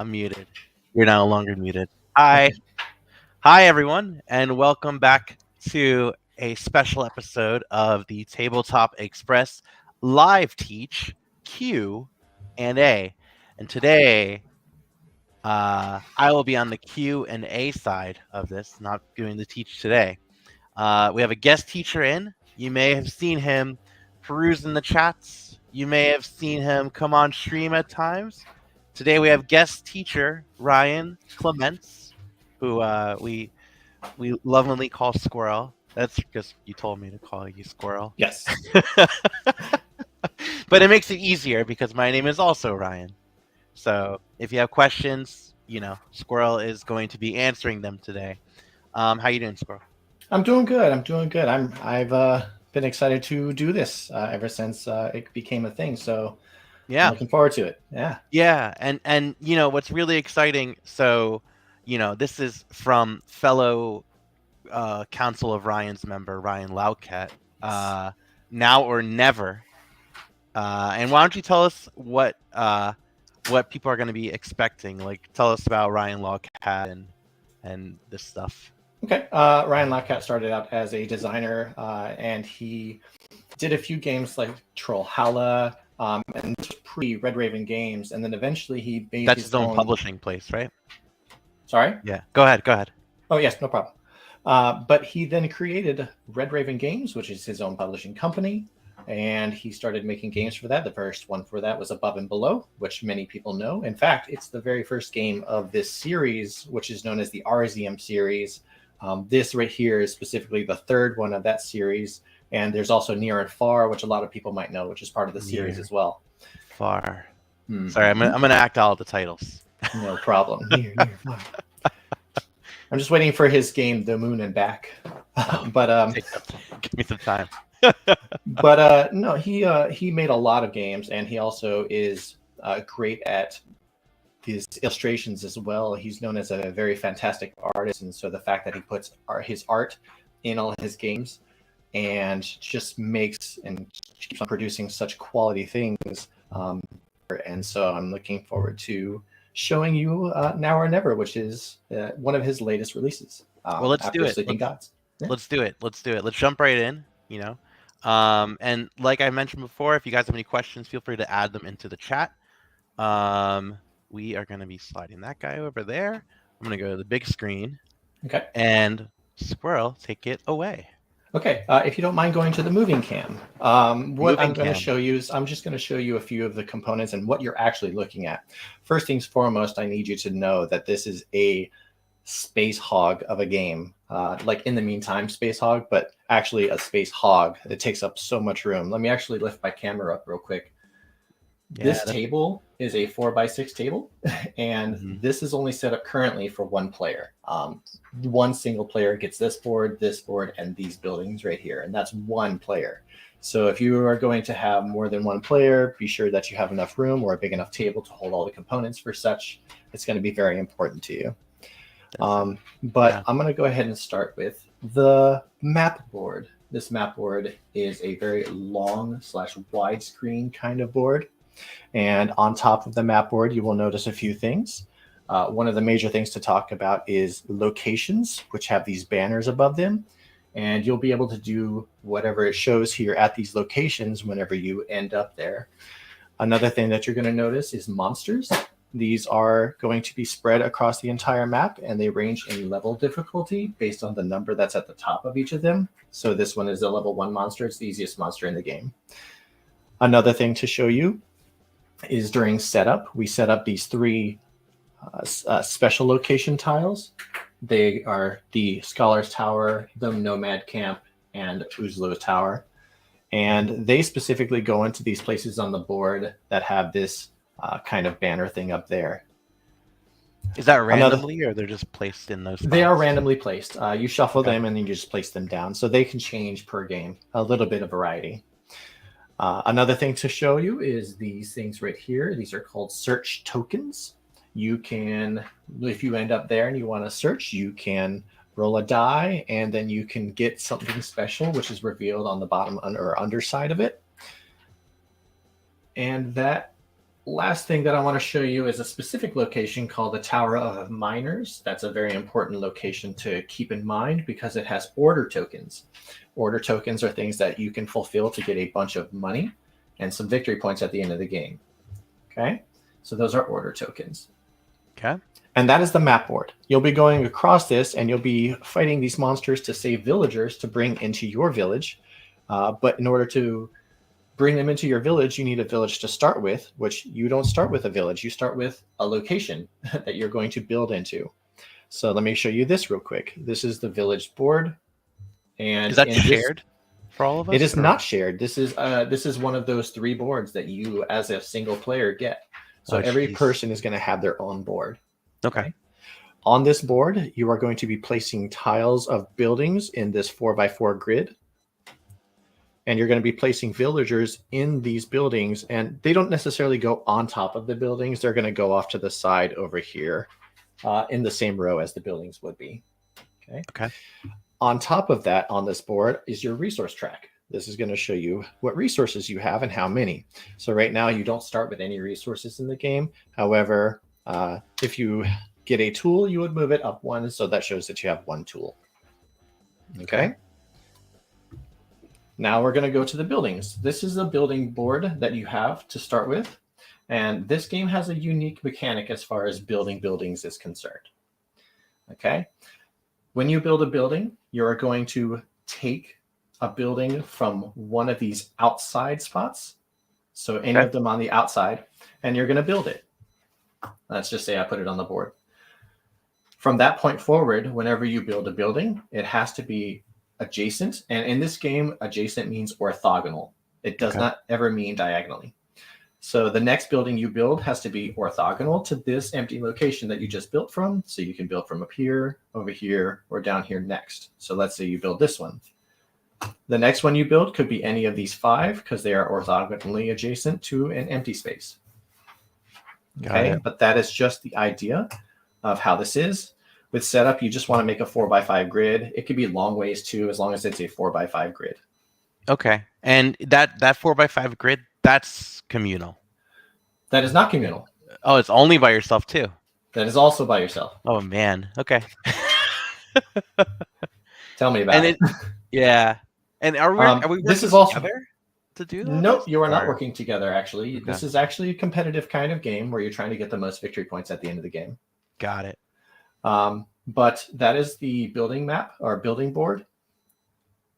I'm muted. You're no longer muted. Hi. Okay. Hi, everyone, and welcome back to a special episode of the Tabletop Express live teach Q and A. And today, I will be on the Q and A side of this, not doing the teach today. We have a guest teacher in. You may have seen him perusing the chats. You may have seen him come on stream at times. Today we have guest teacher Ryan Clementz, who we lovingly call Squirrel. That's because you told me to call you Squirrel. Yes. But it makes it easier because my name is also Ryan. So if you have questions, Squirrel is going to be answering them today. How you doing, Squirrel? I'm doing good. I've been excited to do this ever since it became a thing. So I'm Yeah. looking forward to it. Yeah. Yeah, and what's really exciting. So, this is from fellow Council of Ryan's member Ryan Laukat. Now or never. And why don't you tell us what people are going to be expecting? Like, tell us about Ryan Laukat and this stuff. Okay. Ryan Laukat started out as a designer, and he did a few games like Trollhalla, and this was pre-Red Raven Games, and then eventually he made That's his own publishing place, right? Sorry? Yeah. Go ahead. Oh, yes, no problem. But he then created Red Raven Games, which is his own publishing company, and he started making games for that. The first one for that was Above and Below, which many people know. In fact, it's the very first game of this series, which is known as the RZM series. This right here is specifically the third one of that series. And there's also Near and Far, which a lot of people might know, which is part of the series as well. Far. Sorry, I'm gonna act out the titles. No problem. Near, far. I'm just waiting for his game, The Moon and Back. But give me some time. But no, he made a lot of games, and he also is great at his illustrations as well. He's known as a very fantastic artist, and so the fact that he puts his art in all his games and just makes and keeps on producing such quality things. And so I'm looking forward to showing you Now or Never, which is one of his latest releases. Well, let's do it. Sleeping Gods. Yeah. Let's do it. Let's jump right in. And like I mentioned before, if you guys have any questions, feel free to add them into the chat. We are going to be sliding that guy over there. I'm going to go to the big screen. Okay. And Squirrel, take it away. Okay. If you don't mind going to the moving cam, I'm going to show you is I'm just going to show you a few of the components and what you're actually looking at. First things foremost, I need you to know that this is a space hog of a game, like In the Meantime Space Hog, but actually a space hog. It takes up so much room. Let me actually lift my camera up real quick. Yeah, this table is a 4x6 table, and this is only set up currently for one player. One single player gets this board, and these buildings right here, and that's one player. So if you are going to have more than one player, be sure that you have enough room or a big enough table to hold all the components for such. It's going to be very important to you. I'm going to go ahead and start with the map board. This map board is a very long / widescreen kind of board. And on top of the map board, you will notice a few things. One of the major things to talk about is locations, which have these banners above them. And you'll be able to do whatever it shows here at these locations whenever you end up there. Another thing that you're going to notice is monsters. These are going to be spread across the entire map, and they range in level difficulty based on the number that's at the top of each of them. So this one is a level 1 monster. It's the easiest monster in the game. Another thing to show you is during setup, we set up these 3 special location tiles. They are the Scholar's Tower, the Nomad Camp, and Uzlo Tower. And they specifically go into these places on the board that have this kind of banner thing up there. Is that randomly, or they're just placed in those spots? They are randomly placed. You shuffle them, and then you just place them down. So they can change per game, a little bit of variety. Another thing to show you is these things right here. These are called search tokens. You can, if you end up there and you want to search, you can roll a die, and then you can get something special, which is revealed on the bottom or underside of it. And that last thing that I want to show you is a specific location called the Tower of Miners. That's a very important location to keep in mind because it has order tokens. Order tokens are things that you can fulfill to get a bunch of money and some victory points at the end of the game. Okay, so those are order tokens. Okay. And that is the map board. You'll be going across this and you'll be fighting these monsters to save villagers to bring into your village. But in order to bring them into your village, you need a village to start with, which you don't start with a village. You start with a location that you're going to build into. So let me show you this real quick. This is the village board. And is that shared for all of us? It is not shared. This is one of those 3 boards that you as a single player get. So every person is going to have their own board. Okay. On this board, you are going to be placing tiles of buildings in this 4x4 grid. And you're going to be placing villagers in these buildings. And they don't necessarily go on top of the buildings. They're going to go off to the side over here in the same row as the buildings would be. Okay. On top of that, on this board is your resource track. This is going to show you what resources you have and how many. So right now, you don't start with any resources in the game. However, if you get a tool, you would move it up 1. So that shows that you have 1 tool. Okay. Now we're going to go to the buildings. This is a building board that you have to start with. And this game has a unique mechanic as far as building buildings is concerned. Okay. When you build a building, you're going to take a building from one of these outside spots. So any of them on the outside, and you're going to build it. Let's just say I put it on the board. From that point forward, whenever you build a building, it has to be adjacent. And in this game, adjacent means orthogonal. It does not ever mean diagonally. So the next building you build has to be orthogonal to this empty location that you just built from. So you can build from up here, over here, or down here next. So let's say you build this one. The next one you build could be any of these 5 because they are orthogonally adjacent to an empty space. Okay, but that is just the idea of how this is. With setup, you just want to make a 4x5 grid. It could be long ways too, as long as it's a 4x5 grid. Okay, and that 4x5 grid, that's communal. That is not communal. Oh, it's only by yourself too. That is also by yourself. Oh man. Okay. Tell me about it. Yeah. And are we working this is also together to do that? Nope, you are not working together. Actually, this is actually a competitive kind of game where you're trying to get the most victory points at the end of the game. Got it. But that is the building map or building board.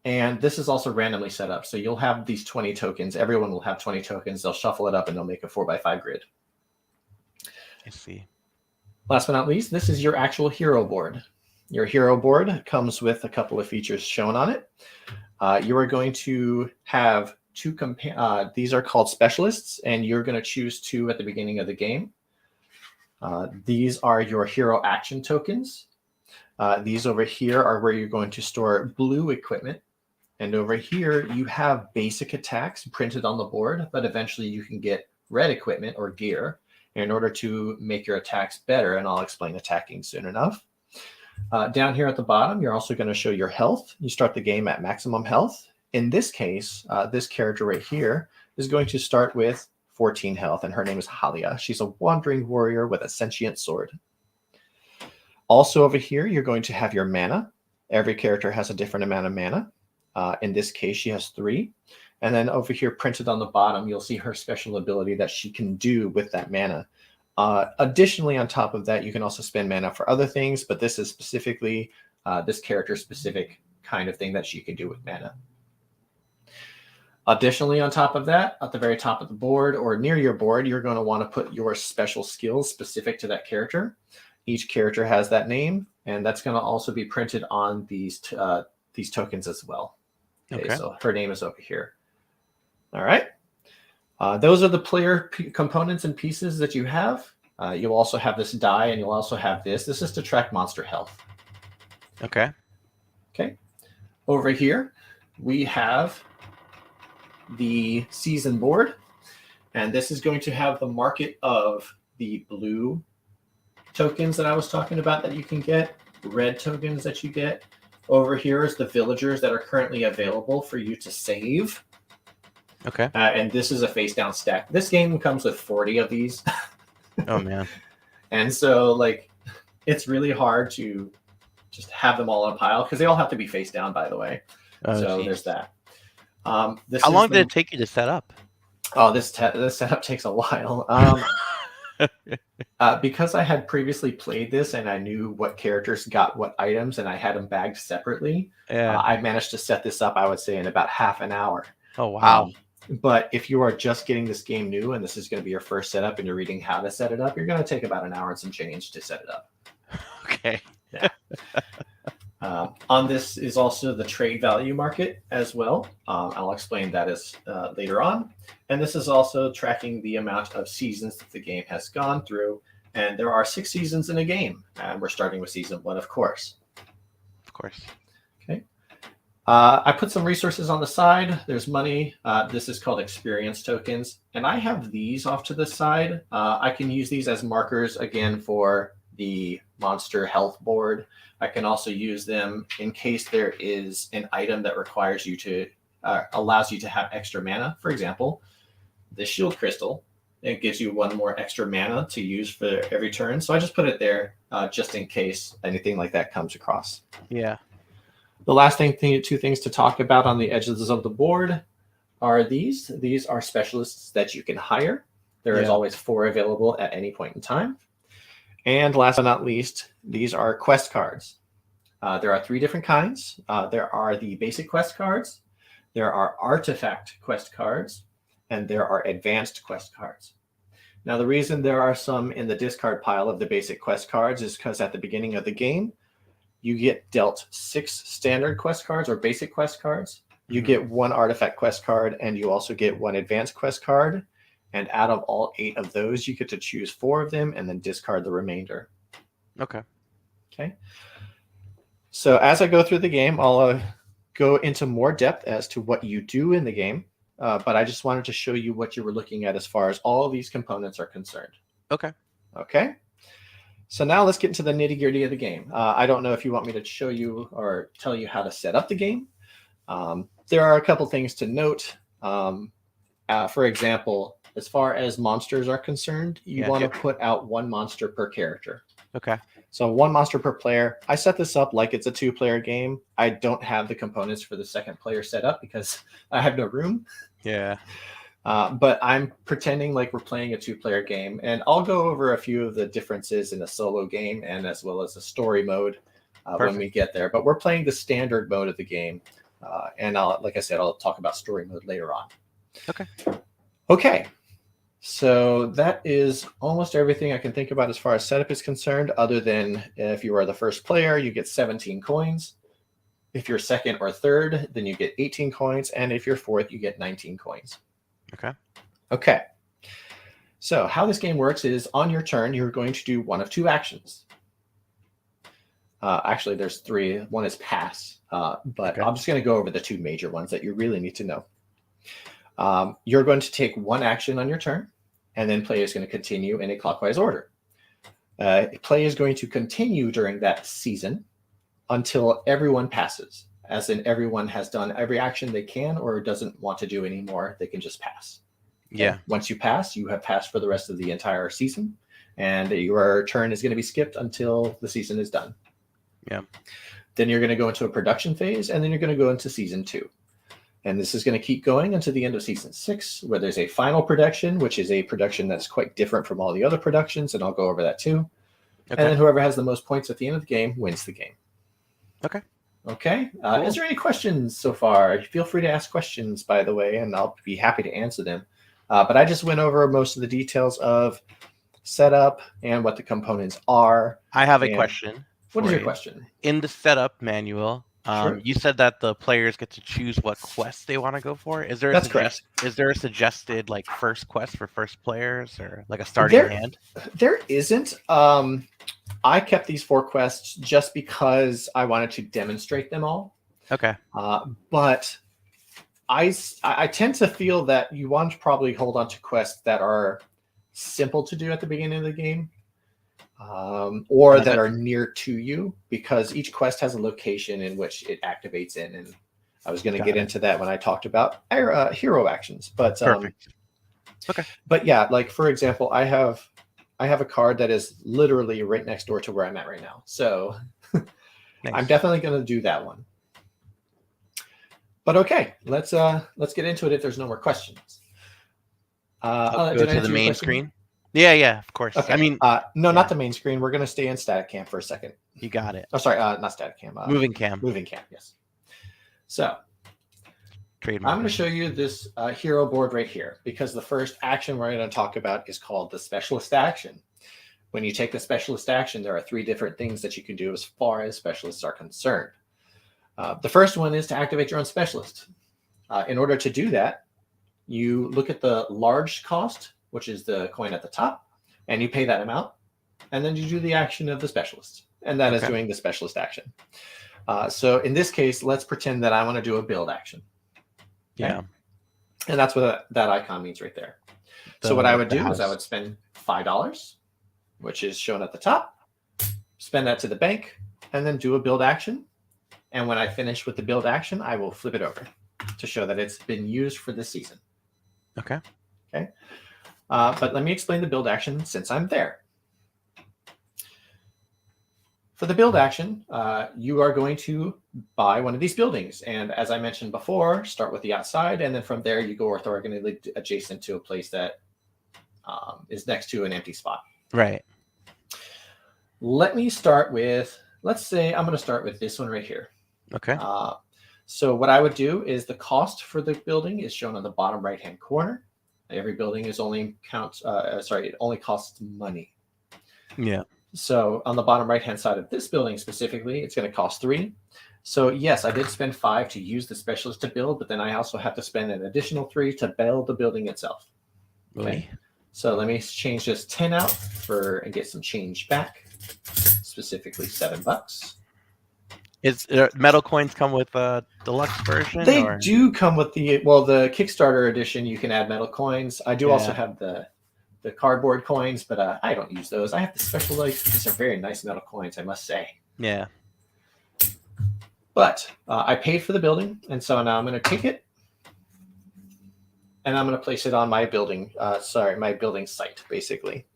And this is also randomly set up. So you'll have these 20 tokens. Everyone will have 20 tokens. They'll shuffle it up and they'll make a 4x5 grid. I see. Last but not least, this is your actual hero board. Your hero board comes with a couple of features shown on it. You are going to have 2 these are called specialists, and you're going to choose 2 at the beginning of the game. These are your hero action tokens. These over here are where you're going to store blue equipment. And over here, you have basic attacks printed on the board, but eventually you can get red equipment or gear in order to make your attacks better. And I'll explain attacking soon enough. Down here at the bottom, you're also going to show your health. You start the game at maximum health. In this case, this character right here is going to start with 14 health, and her name is Halia. She's a wandering warrior with a sentient sword. Also over here, you're going to have your mana. Every character has a different amount of mana. In this case, she has 3. And then over here, printed on the bottom, you'll see her special ability that she can do with that mana. Additionally, on top of that, you can also spend mana for other things, but this is specifically this character-specific kind of thing that she can do with mana. Additionally, on top of that, at the very top of the board or near your board, you're going to want to put your special skills specific to that character. Each character has that name, and that's going to also be printed on these tokens as well. Okay, so her name is over here. All right. Those are the player components and pieces that you have. You'll also have this die, and you'll also have this. This is to track monster health. Okay. Okay. Over here, we have the season board, and this is going to have the market of the blue tokens that I was talking about that you can get, red tokens that you get. Over here is the villagers that are currently available for you to save. Okay. And this is a face down stack. This game comes with 40 of these. Oh man. And so like it's really hard to just have them all in a pile because they all have to be face down, by the way. Oh, So geez. there's that. How long did it take you to set up? Oh, this setup takes a while. Because I had previously played this and I knew what characters got what items and I had them bagged separately, I managed to set this up, I would say, in about half an hour. Oh, wow. But if you are just getting this game new and this is going to be your first setup and you're reading how to set it up, you're going to take about an hour and some change to set it up. Okay. Yeah. On this is also the trade value market as well. I'll explain that later on. And this is also tracking the amount of seasons that the game has gone through. And there are 6 seasons in a game. And we're starting with season 1, of course. Of course. Okay. I put some resources on the side. There's money. This is called experience tokens. And I have these off to the side. I can use these as markers, again, for the monster health board. I can also use them in case there is an item that requires you to, allows you to have extra mana. For example, the shield crystal, it gives you 1 more extra mana to use for every turn. So I just put it there just in case anything like that comes across. Yeah. The last thing, 2 things to talk about on the edges of the board are these. These are specialists that you can hire. There is always 4 available at any point in time. And last but not least, these are quest cards. There are 3 different kinds. There are the basic quest cards, there are artifact quest cards, and there are advanced quest cards. Now, the reason there are some in the discard pile of the basic quest cards is because at the beginning of the game, you get dealt 6 standard quest cards or basic quest cards. You get 1 artifact quest card, and you also get 1 advanced quest card. And out of all 8 of those, you get to choose 4 of them and then discard the remainder. Okay. Okay. So as I go through the game, I'll go into more depth as to what you do in the game. But I just wanted to show you what you were looking at as far as all of these components are concerned. Okay. Okay. So now let's get into the nitty-gritty of the game. I don't know if you want me to show you or tell you how to set up the game. There are a couple things to note. For example, as far as monsters are concerned, you want to put out 1 monster per character. Okay. So 1 monster per player. I set this up like it's a 2-player game. I don't have the components for the second player set up because I have no room. Yeah. But I'm pretending like we're playing a 2-player game. And I'll go over a few of the differences in a solo game and as well as a story mode when we get there. But we're playing the standard mode of the game. And like I said, I'll talk about story mode later on. Okay. Okay. So that is almost everything I can think about as far as setup is concerned, other than if you are the first player, you get 17 coins. If you're second or third, then you get 18 coins. And if you're fourth, you get 19 coins. Okay. Okay. So how this game works is on your turn, you're going to do 1 of 2 actions. Actually, there's 3. 1 is pass. But I'm just going to go over the 2 major ones that you really need to know. You're going to take 1 action on your turn, and then play is going to continue in a clockwise order. Play is going to continue during that season until everyone passes, as in everyone has done every action they can or doesn't want to do anymore. They can just pass. Yeah. And once you pass, you have passed for the rest of the entire season, and your turn is going to be skipped until the season is done. Yeah. Then you're going to go into a production phase, and then you're going to go into season 2. And this is going to keep going until the end of season 6, where there's a final production, which is a production that's quite different from all the other productions, and I'll go over that too. Okay. And then whoever has the most points at the end of the game wins the game. Okay. Okay. Cool. Is there any questions so far? Feel free to ask questions, by the way, and I'll be happy to answer them. But I just went over most of the details of setup and what the components are. I have a question. What is your question? In the setup manual, Sure. You said that the players get to choose what quest they want to go for. Is there a suggested like first quest for first players or like a starting hand? There isn't. I kept these 4 quests just because I wanted to demonstrate them all. Okay. But I tend to feel that you want to probably hold on to quests that are simple to do at the beginning of the game. Or that are near to you, because each quest has a location in which it activates in. And I was going to get into that when I talked about hero actions, but Perfect. Okay. But yeah, like for example, I have a card that is literally right next door to where I'm at right now. So Nice. I'm definitely going to do that one. But okay, let's get into it if there's no more questions. Go to the main screen. Yeah, of course. Okay. I mean, no, not the main screen. We're going to stay in static cam for a second. You got it. Oh, sorry, not static cam. Moving cam. Moving cam, yes. So Trademark. I'm going to show you this hero board right here, because the first action we're going to talk about is called the specialist action. When you take the specialist action, there are 3 different things that you can do as far as specialists are concerned. The first one is to activate your own specialist. In order to do that, you look at the large cost, which is the coin at the top, and you pay that amount, and then you do the action of the specialist, and that is doing the specialist action. So in this case, let's pretend that I want to do a build action. Okay? Yeah. And that's what that icon means right there. So what I would do is I would spend $5, which is shown at the top, spend that to the bank, and then do a build action. And when I finish with the build action, I will flip it over to show that it's been used for this season. Okay. Okay. But let me explain the build action since I'm there. For the build action, you are going to buy one of these buildings. And as I mentioned before, start with the outside. And then from there, you go orthogonally adjacent to a place that is next to an empty spot. Right. Let me start with, let's say I'm going to start with this one right here. Okay. So what I would do is the cost for the building is shown on the bottom right-hand corner. Every building is only it only costs money. Yeah. So on the bottom right-hand side of this building specifically, it's going to cost 3. So yes, I did spend 5 to use the specialist to build, but then I also have to spend an additional 3 to build the building itself. Okay. So let me change this 10 out and get some change back, specifically $7. Is metal coins come with a deluxe version? They do come with the Kickstarter edition. You can add metal coins. I do also have the cardboard coins, but I don't use those. I have the special, these are very nice metal coins, I must say. Yeah. But I paid for the building, and so now I'm going to take it, and I'm going to place it on my building. My building site, basically,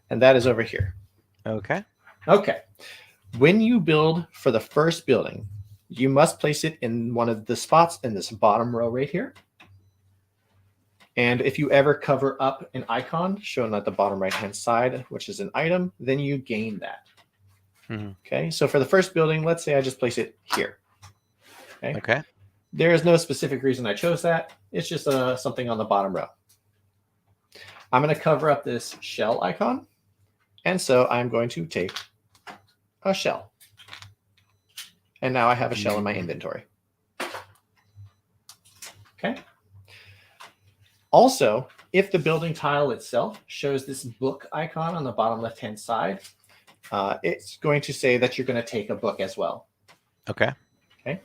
and that is over here. Okay. Okay. When you build for the first building, you must place it in one of the spots in this bottom row right here. And if you ever cover up an icon shown at the bottom right-hand side, which is an item, then you gain that. Mm-hmm. Okay, so for the first building, let's say I just place it here. Okay. There is no specific reason I chose that. It's just something on the bottom row. I'm going to cover up this shell icon. And so I'm going to take a shell. And now I have a shell in my inventory. Okay. Also, if the building tile itself shows this book icon on the bottom left-hand side, it's going to say that you're going to take a book as well. Okay. Okay.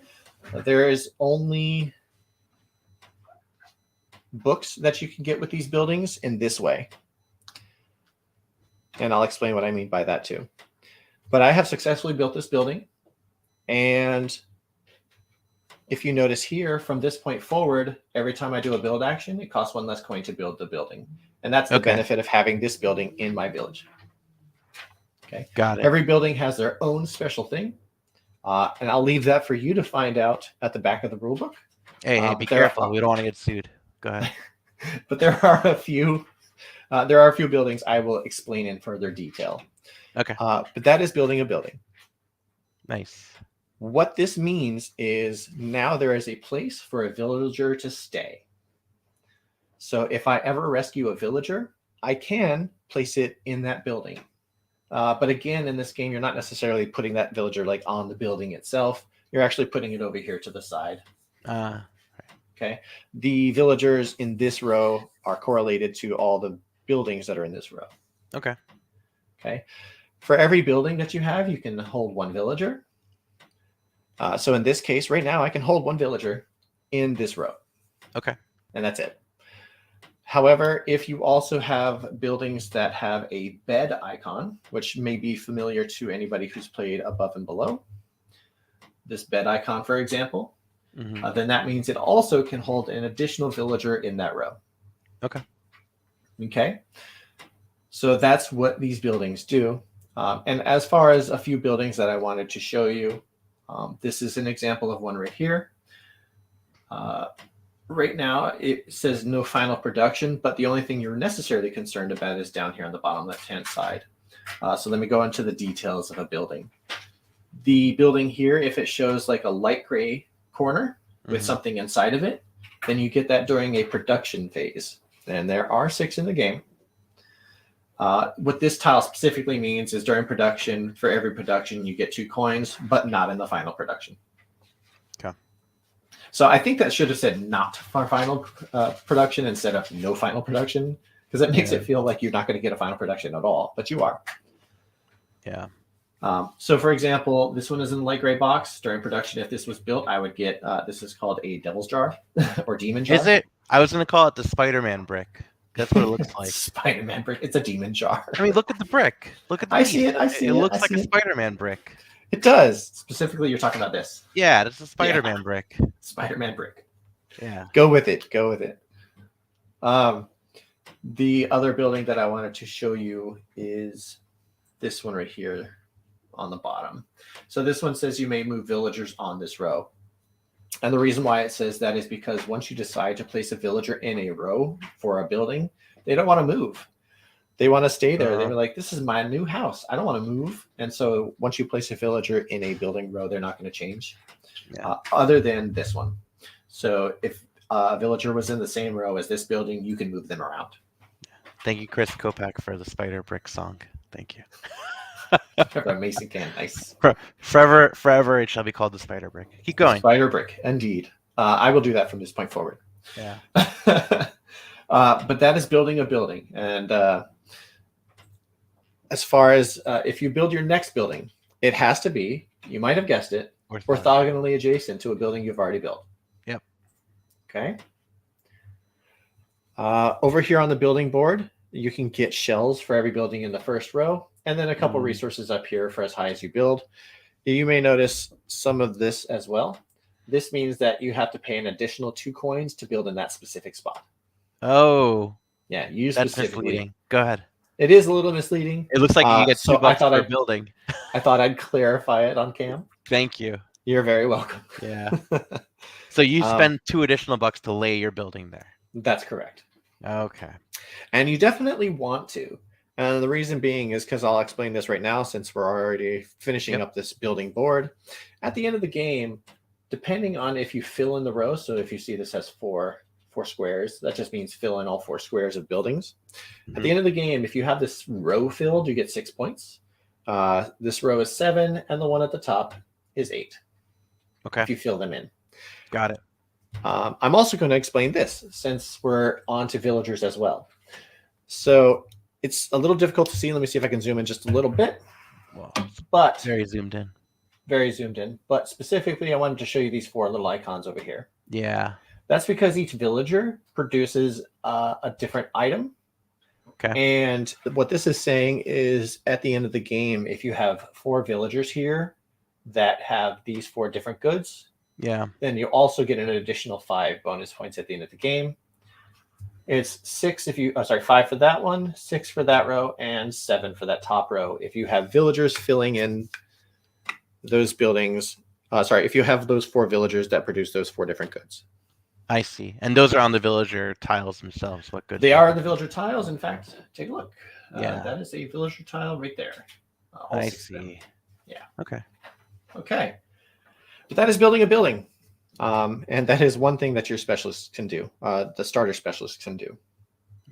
There is only books that you can get with these buildings in this way. And I'll explain what I mean by that too. But I have successfully built this building. And if you notice here, from this point forward, every time I do a build action, it costs 1 less coin to build the building. And that's the benefit of having this building in my village. Okay. Got it. Every building has their own special thing. And I'll leave that for you to find out at the back of the rule book. Hey, be careful. We don't want to get sued. Go ahead. But there are a few buildings I will explain in further detail. Okay. But that is building a building. Nice. What this means is now there is a place for a villager to stay. So if I ever rescue a villager, I can place it in that building. But again, in this game, you're not necessarily putting that villager on the building itself. You're actually putting it over here to the side. Okay. The villagers in this row are correlated to all the buildings that are in this row. Okay. Okay. For every building that you have, you can hold 1 villager. So in this case, right now, I can hold 1 villager in this row. Okay. And that's it. However, if you also have buildings that have a bed icon, which may be familiar to anybody who's played Above and Below, this bed icon, for example, then that means it also can hold an additional villager in that row. Okay. Okay. So that's what these buildings do. And as far as a few buildings that I wanted to show you, this is an example of one right here. Right now, it says no final production, but the only thing you're necessarily concerned about is down here on the bottom left-hand side. So let me go into the details of a building. The building here, if it shows like a light gray corner with something inside of it, then you get that during a production phase. And there are 6 in the game. What this tile specifically means is during production, for every production, you get 2 coins, but not in the final production. Okay. So I think that should have said not for final production instead of no final production, because it makes it feel like you're not going to get a final production at all, but you are. Yeah. So for example, this one is in the light gray box. During production, if this was built, I would get, this is called a devil's jar or demon jar. Is it? I was going to call it the Spider-Man brick. That's what it looks like. Spider-Man brick. It's a demon jar. I mean, look at the brick. Look at the I see it. I see it. It looks like a Spider-Man brick. It does. Specifically, you're talking about this. Yeah, it's a Spider-Man brick. Spider-Man brick. Yeah. Go with it. Go with it. The other building that I wanted to show you is this one right here on the bottom. So this one says you may move villagers on this row. And the reason why it says that is because once you decide to place a villager in a row for a building, they don't want to move. They want to stay there. They're like, this is my new house. I don't want to move. And so once you place a villager in a building row, they're not going to change, other than this one. So if a villager was in the same row as this building, you can move them around. Thank you, Chris Kopak, for the Spider Brick song. Thank you. Mason can. Nice. Forever, it shall be called the Spider Brick. Keep going. Spider Brick, indeed. I will do that from this point forward. Yeah. But that is building a building. And as far as if you build your next building, it has to be, you might have guessed it, orthogonally adjacent to a building you've already built. Yep. Okay. Over here on the building board, you can get shells for every building in the first row, and then a couple resources up here for as high as you build. You may notice some of this as well. This means that you have to pay an additional 2 coins to build in that specific spot. Oh. Yeah, you that's specifically. Misleading. Go ahead. It is a little misleading. It looks like you get $2 per building. I thought I'd clarify it on cam. Thank you. You're very welcome. Yeah. So you spend 2 additional bucks to lay your building there. That's correct. Okay. And you definitely want to. And the reason being is because I'll explain this right now since we're already finishing up this building board. At the end of the game, depending on if you fill in the row, so if you see this has four squares, that just means fill in all 4 squares of buildings. At the end of the game, if you have this row filled, you get 6 points. This row is 7, and the one at the top is 8. Okay. If you fill them in. Got it. I'm also going to explain this since we're on to villagers as well. So it's a little difficult to see. Let me see if I can zoom in just a little bit. Well, but very zoomed in. Very zoomed in. But specifically, I wanted to show you these 4 little icons over here. Yeah. That's because each villager produces a different item. Okay. And what this is saying is at the end of the game, if you have 4 villagers here that have these 4 different goods, then you also get an additional 5 bonus points at the end of the game. It's 6 if you, 5 for that one, 6 for that row, and 7 for that top row. If you have villagers filling in those buildings, if you have those 4 villagers that produce those 4 different goods. I see. And those are on the villager tiles themselves. What good? They are the villager tiles. In fact, take a look. Yeah. That is a villager tile right there. I see. Yeah. Okay. Okay. But that is building a building. And that is one thing that your specialists can do. The starter specialists can do.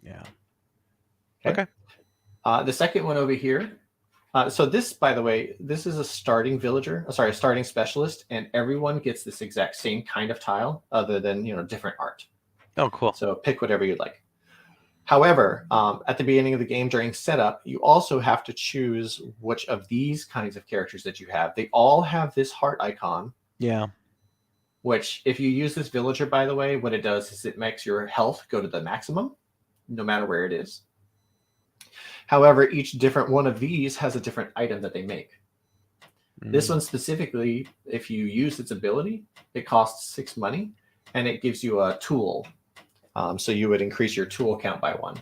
Yeah. Okay. The second one over here. So this, by the way, this is a starting villager, a starting specialist, and everyone gets this exact same kind of tile other than, different art. Oh, cool. So pick whatever you'd like. However, at the beginning of the game during setup, you also have to choose which of these kinds of characters that you have. They all have this heart icon. Yeah. Which, if you use this villager, by the way, what it does is it makes your health go to the maximum, no matter where it is. However, each different one of these has a different item that they make. This one specifically, if you use its ability, it costs 6 money, and it gives you a tool. So you would increase your tool count by 1,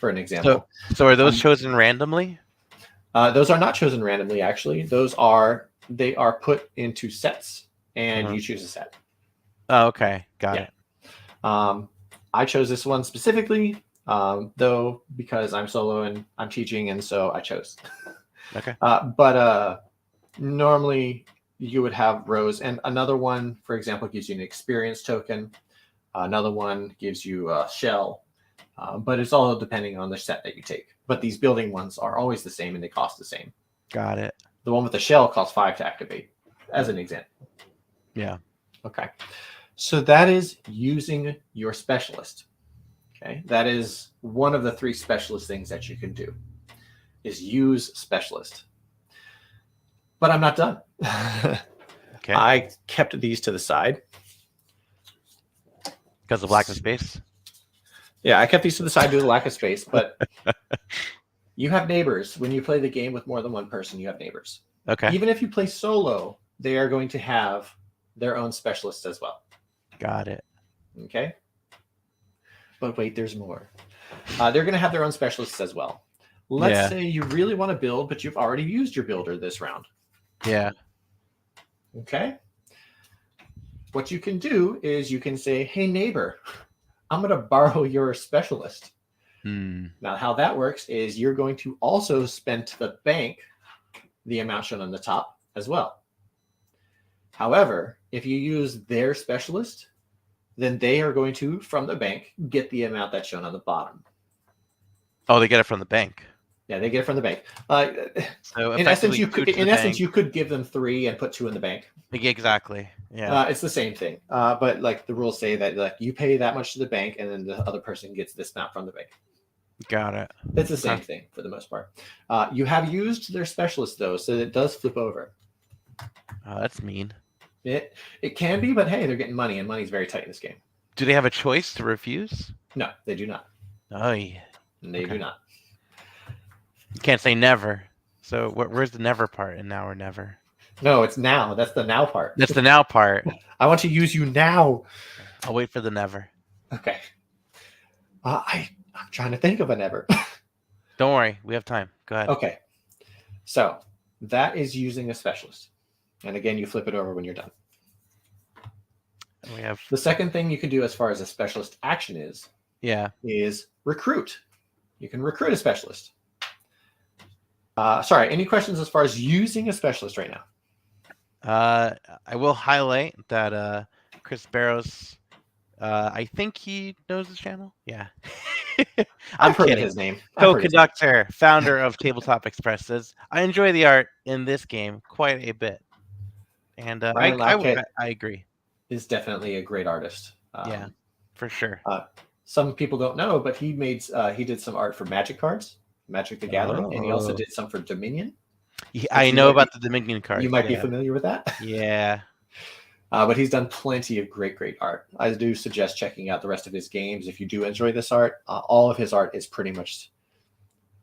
for an example. So are those chosen randomly? Those are not chosen randomly, actually. They are put into sets, and you choose a set. Oh, okay. Got it. I chose this one specifically, though, because I'm solo and I'm teaching, and so I chose. Okay. But normally you would have rows, and another one, for example, gives you an experience token. Another one gives you a shell, but it's all depending on the set that you take. But these building ones are always the same, and they cost the same. Got it. The one with the shell costs 5 to activate, as an example. Yeah. Okay. So that is using your specialist. Okay. That is one of the 3 specialist things that you can do, is use specialist. But I'm not done. Okay. I kept these to the side. Because of lack of space? Yeah, I kept these to the side due to lack of space, but you have neighbors. When you play the game with more than one person, you have neighbors. Okay. Even if you play solo, they are going to have their own specialists as well. Got it. Okay. But wait, there's more. They're going to have their own specialists as well. Let's say you really want to build, but you've already used your builder this round. Yeah. Okay. What you can do is you can say, hey, neighbor, I'm going to borrow your specialist. Now, how that works is you're going to also spend to the bank the amount shown on the top as well. However, if you use their specialist, then they are going to, from the bank, get the amount that's shown on the bottom. Oh, they get it from the bank. Yeah, they get it from the bank. So in essence, you could give them 3 and put 2 in the bank. Exactly. Yeah. It's the same thing. But like the rules say that like you pay that much to the bank, and then the other person gets this amount from the bank. Got it. It's the same thing for the most part. You have used their specialist though, so it does flip over. Oh, that's mean. It can be, but hey, they're getting money, and money's very tight in this game. Do they have a choice to refuse? No, they do not. Oh, yeah. They do not. You can't say never. So where's the never part in now or never? No, it's now. That's the now part. That's the now part. I want to use you now. I'll wait for the never. Okay. I'm trying to think of a never. Don't worry. We have time. Go ahead. Okay. So that is using a specialist. And again, you flip it over when you're done. And we have the second thing you can do as far as a specialist action is recruit. You can recruit a specialist. Sorry, any questions as far as using a specialist right now? I will highlight that Chris Barrows, I think he knows the channel. Yeah. I'm kidding. His name. Co-conductor, founder of Tabletop Express says, I enjoy the art in this game quite a bit. And I agree. Is definitely a great artist. Yeah, for sure. Some people don't know, but he did some art for Magic cards, Magic the Gathering, and he also did some for Dominion. I know about the Dominion cards. You might be familiar with that. Yeah. But he's done plenty of great art. I do suggest checking out the rest of his games. If you do enjoy this art, all of his art is pretty much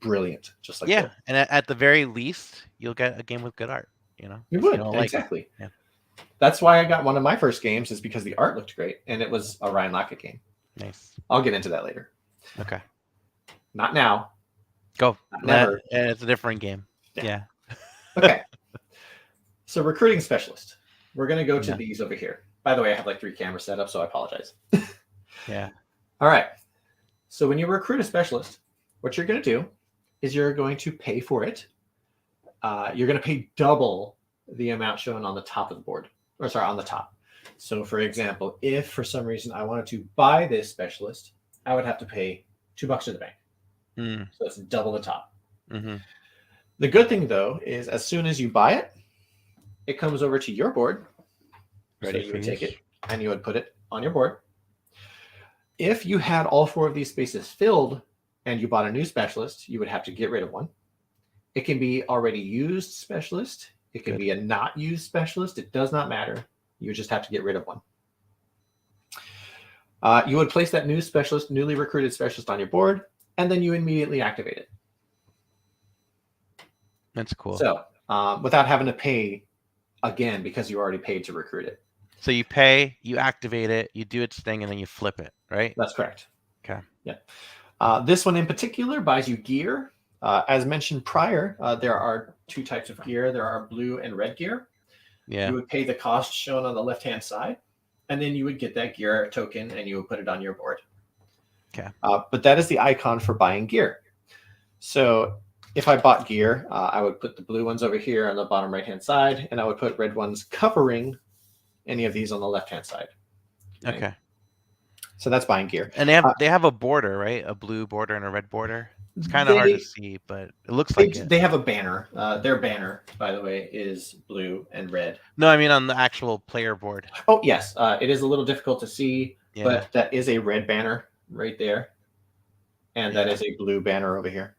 brilliant. Just like that. And at the very least, you'll get a game with good art. You would, exactly. Yeah. That's why I got one of my first games, is because the art looked great, and it was a Ryan Laukat game. Nice. I'll get into that later. Okay. Not now. Go. Never. It's a different game. Yeah. Okay. So recruiting specialist. We're going to go to these over here. By the way, I have like 3 cameras set up, so I apologize. Yeah. All right. So when you recruit a specialist, what you're going to do is you're going to pay for it. You're going to pay double the amount shown on the top of the board. On the top. So for example, if for some reason I wanted to buy this specialist, I would have to pay $2 to the bank. So it's double the top. Mm-hmm. The good thing, though, is as soon as you buy it, it comes over to your board. So you would take it and you would put it on your board. If you had all 4 of these spaces filled and you bought a new specialist, you would have to get rid of one. It can be already used specialist. It can be a not used specialist. It does not matter. You just have to get rid of one. You would place that newly recruited specialist on your board, and then you immediately activate it. That's cool. So without having to pay again because you already paid to recruit it. So you pay, you activate it, you do its thing, and then you flip it, right? That's correct. Okay. Yeah. This one in particular buys you gear. As mentioned prior, there are 2 types of gear. There are blue and red gear. Yeah. You would pay the cost shown on the left-hand side, and then you would get that gear token, and you would put it on your board. Okay. But that is the icon for buying gear. So if I bought gear, I would put the blue ones over here on the bottom right-hand side, and I would put red ones covering any of these on the left-hand side. Okay. So that's buying gear. And they have a border, right? A blue border and a red border. It's kind of hard to see, but it looks like it. They have a banner. Their banner, by the way, is blue and red. No, I mean on the actual player board. Oh, yes. It is a little difficult to see, but that is a red banner right there. And that is a blue banner over here.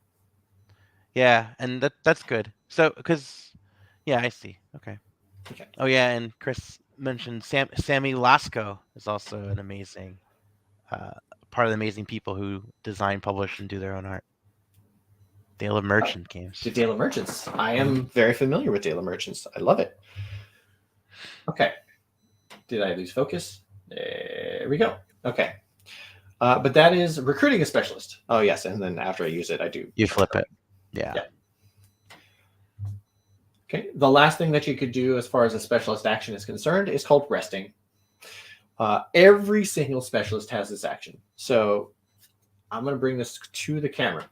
Yeah, and that's good. So, because, yeah, I see. Okay. Oh, yeah, and Chris mentioned Sammy Lasco is also an amazing part of the amazing people who design, publish, and do their own art. Dale of Merchant games. The Dale of Merchants. I am very familiar with Dale of Merchants. I love it. Okay. Did I lose focus? There we go. Okay. But that is recruiting a specialist. Oh, yes. And then after I use it, I do. You flip it. Yeah. Okay. The last thing that you could do as far as a specialist action is concerned is called resting. Every single specialist has this action. So I'm going to bring this to the camera.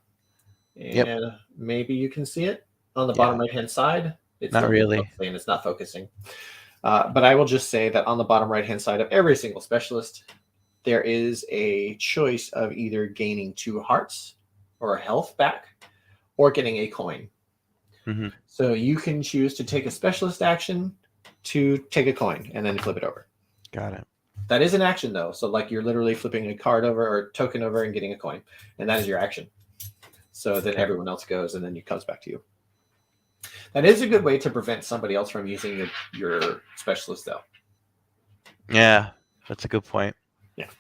And maybe you can see it on the bottom right-hand side. It's not really. And it's not focusing. But I will just say that on the bottom right-hand side of every single specialist, there is a choice of either gaining 2 hearts or health back or getting a coin. Mm-hmm. So you can choose to take a specialist action to take a coin and then flip it over. Got it. That is an action, though. So like you're literally flipping a card over or token over and getting a coin. And that is your action. So then everyone else goes and then it comes back to you. That is a good way to prevent somebody else from using your specialist, though. Yeah, that's a good point. Yeah.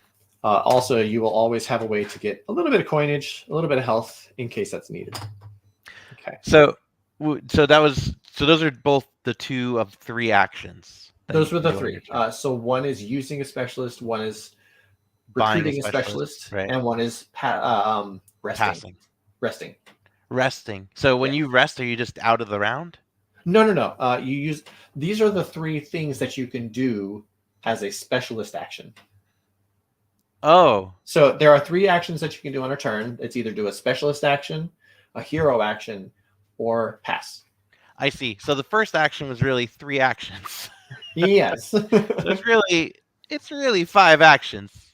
Also, you will always have a way to get a little bit of coinage, a little bit of health in case that's needed. Okay. So those are both the 2 of 3 actions. Those were the 3. So one is using a specialist, one is recruiting a specialist, right. And one is resting. Resting. So when you rest, are you just out of the round? No. These are the 3 things that you can do as a specialist action. Oh. So there are 3 actions that you can do on a turn. It's either do a specialist action, a hero action, or pass. I see. So the first action was really 3 actions. Yes. So it's really 5 actions.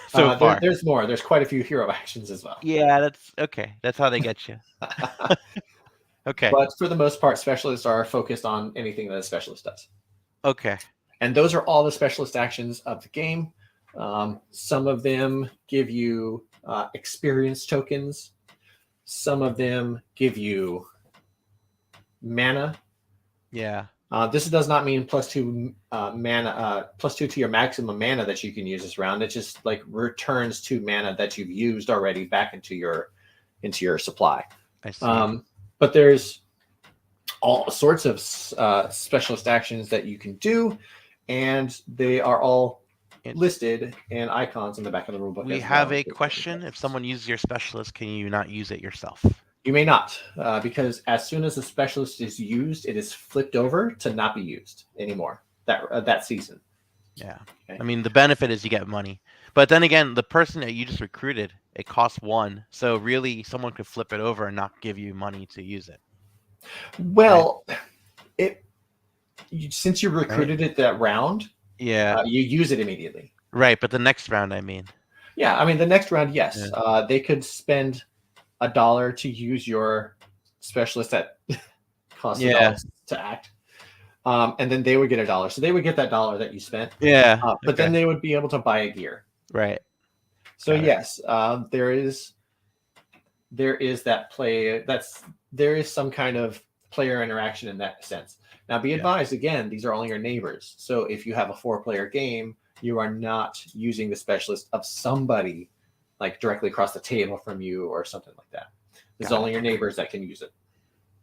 So far. There's more. There's quite a few hero actions as well. Yeah, that's okay. That's how they get you. Okay. But for the most part, specialists are focused on anything that a specialist does. Okay. And those are all the specialist actions of the game. Some of them give you experience tokens. Some of them give you mana. Yeah. This does not mean +2 mana, +2 to your maximum mana that you can use this round. It just like returns 2 mana that you've used already back into your supply. I see. But there's all sorts of specialist actions that you can do, and they are all listed and icons in the back of the rulebook. We have a question. If someone uses your specialist, can you not use it yourself? You may not, because as soon as a specialist is used, it is flipped over to not be used anymore that season. Yeah. Okay. I mean, the benefit is you get money. But then again, the person that you just recruited, it costs 1. So really, someone could flip it over and not give you money to use it. Well, since you recruited it that round, you use it immediately. Right, but the next round, I mean. Yeah, I mean, the next round, yes. Yeah. They could spend $1 to use your specialist that costs $1 to act. And then they would get $1. So they would get that $1 that you spent. Yeah. But then they would be able to buy a gear. Right. So yes, there is that play. There is some kind of player interaction in that sense. Now be advised, again, these are only your neighbors. So if you have a 4-player game, you are not using the specialist of somebody like directly across the table from you or something like that. It's only your neighbors that can use it.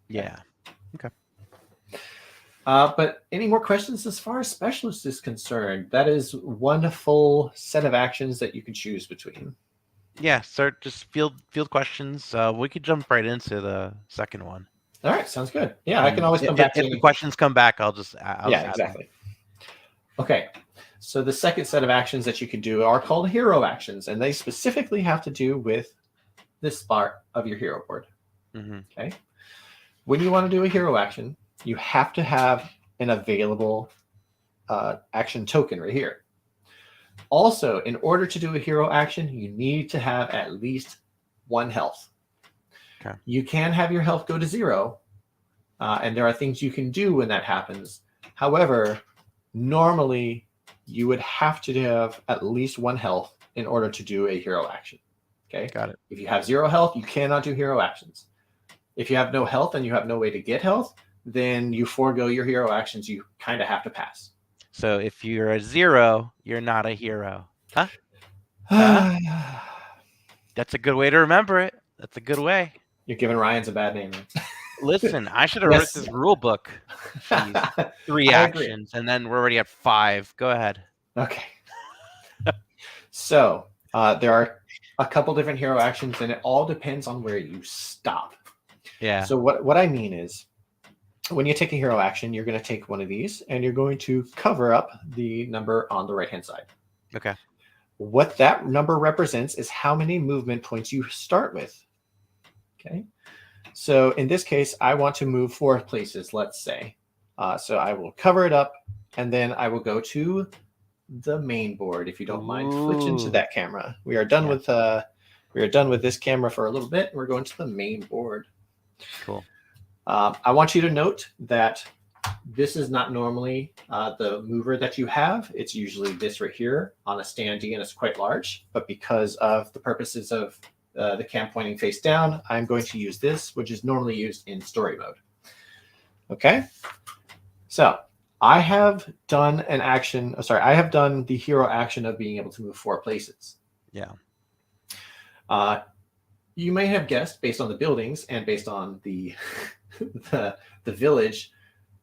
Yeah. Okay. But any more questions as far as specialist is concerned? That is one full set of actions that you can choose between. Yeah, start just field questions. We could jump right into the second one. All right, sounds good. Yeah, I can always come back to if the questions come back. I'll just yeah, exactly. Okay, so the second set of actions that you can do are called hero actions, and they specifically have to do with this part of your hero board. Okay, when you want to do a hero action, you have to have an available action token right here. Also, in order to do a hero action, you need to have at least 1 health. Okay. You can have your health go to 0, and there are things you can do when that happens. However, normally you would have to have at least 1 health in order to do a hero action. Okay. Got it. If you have 0 health, you cannot do hero actions. If you have no health and you have no way to get health, then you forego your hero actions. You kind of have to pass. So if you're a 0, you're not a hero. Huh? That's a good way to remember it. That's a good way. You're giving Ryan's a bad name. Listen, I should have written this rule book. Jeez. 3 actions, and then we're already at 5. Go ahead. Okay. So there are a couple different hero actions, and it all depends on where you stop. Yeah. So what I mean is, when you take a hero action, you're going to take one of these, and you're going to cover up the number on the right-hand side. Okay. What that number represents is how many movement points you start with. Okay. So in this case, I want to move 4 places, let's say. So I will cover it up, and then I will go to the main board. If you don't mind switching to that camera, we are done with this camera for a little bit. We're going to the main board. Cool. I want you to note that this is not normally the mover that you have. It's usually this right here on a standee, and it's quite large. But because of the purposes of the cam pointing face down, I'm going to use this, which is normally used in story mode. Okay, so I have done an action. I have done the hero action of being able to move 4 places. Yeah. You may have guessed, based on the buildings and based on the the village,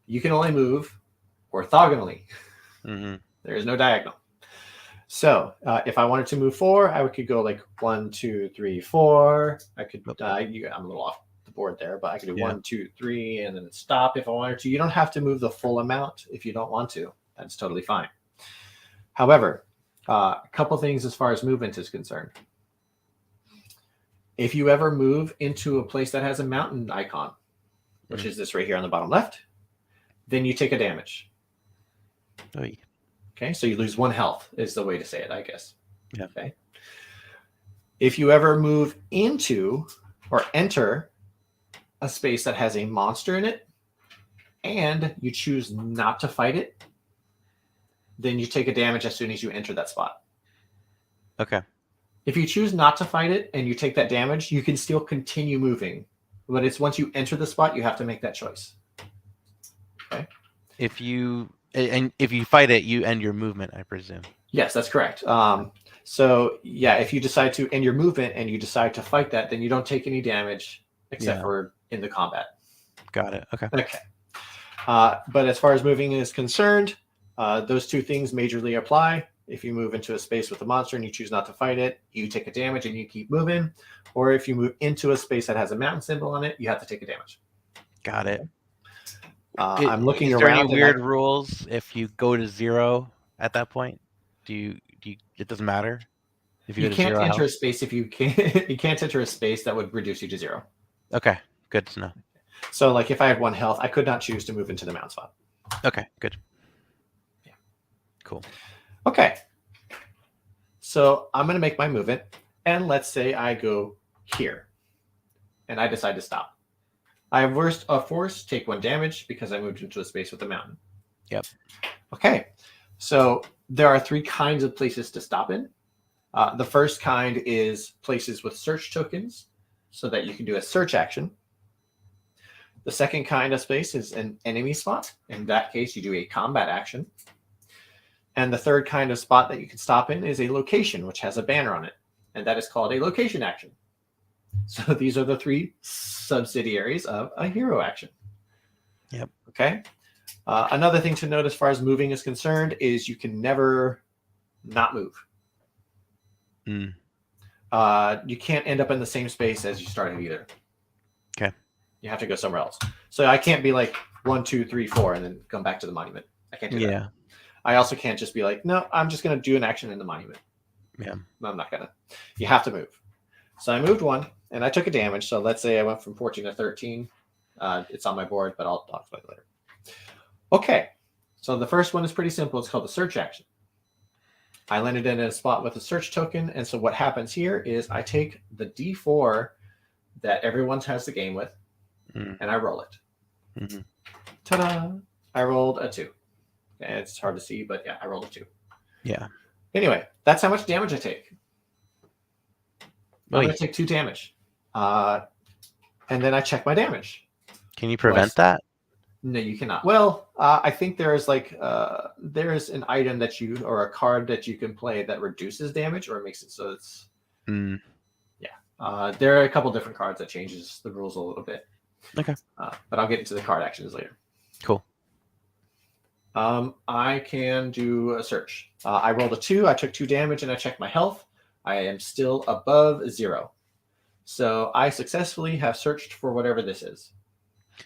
you can only move orthogonally. There is no diagonal. So if I wanted to move 4, I could go like 1, 2, 3, 4. I could I'm a little off the board there, but I could do 1, 2, 3, and then stop if I wanted to. You don't have to move the full amount if you don't want to. That's totally fine. However, a couple things as far as movement is concerned. If you ever move into a place that has a mountain icon, which is this right here on the bottom left, then you take a damage. Oy. Okay, so you lose 1 health is the way to say it, I guess. Yeah. Okay. If you ever move into or enter a space that has a monster in it, and you choose not to fight it, then you take a damage as soon as you enter that spot. Okay. If you choose not to fight it and you take that damage, you can still continue moving. But it's once you enter the spot, you have to make that choice. Okay. If you fight it, you end your movement, I presume. Yes, that's correct. So yeah, if you decide to end your movement and you decide to fight that, then you don't take any damage except for in the combat. Got it. Okay. Okay. But as far as moving is concerned, those 2 things majorly apply. If you move into a space with a monster and you choose not to fight it, you take a damage and you keep moving. Or if you move into a space that has a mountain symbol on it, you have to take a damage. Got it. I'm looking is around. Is there any weird rules if you go to 0 at that point? Do you it doesn't matter? If you can't enter a space if you can't enter a space that would reduce you to 0. Okay, good to know. So like if I had 1 health, I could not choose to move into the mountain spot. Okay, good. Yeah. Cool. Okay. So I'm going to make my movement, and let's say I go here, and I decide to stop. I have force take 1 damage because I moved into a space with a mountain. Yep. Okay. So there are 3 kinds of places to stop in. The first kind is places with search tokens, so that you can do a search action. The second kind of space is an enemy spot. In that case, you do a combat action. And the third kind of spot that you can stop in is a location, which has a banner on it. And that is called a location action. So these are the 3 subsidiaries of a hero action. Yep. Okay. Another thing to note as far as moving is concerned is you can never not move. Mm. You can't end up in the same space as you started either. Okay. You have to go somewhere else. So I can't be like 1, 2, 3, 4, and then come back to the monument. I can't do that. I also can't just be like, no, I'm just going to do an action in the monument. Yeah. No, I'm not going to. You have to move. So I moved one, and I took a damage. So let's say I went from 14 to 13. It's on my board, but I'll talk about it later. Okay. So the first one is pretty simple. It's called the search action. I landed in a spot with a search token. And so what happens here is I take the D4 that everyone has the game with, and I roll it. Mm-hmm. Ta-da! I rolled a 2. And it's hard to see, but yeah, I rolled a 2. Yeah. Anyway, that's how much damage I take. I'm going to take 2 damage. And then I check my damage. Can you prevent that? No, you cannot. Well, I think there's there's an item that you, or a card that you can play that reduces damage or makes it so it's... Yeah. There are a couple different cards that changes the rules a little bit. Okay. But I'll get into the card actions later. Cool. I can do a search. I rolled a 2. I took 2 damage and I checked my health. I am still above 0. So I successfully have searched for whatever this is.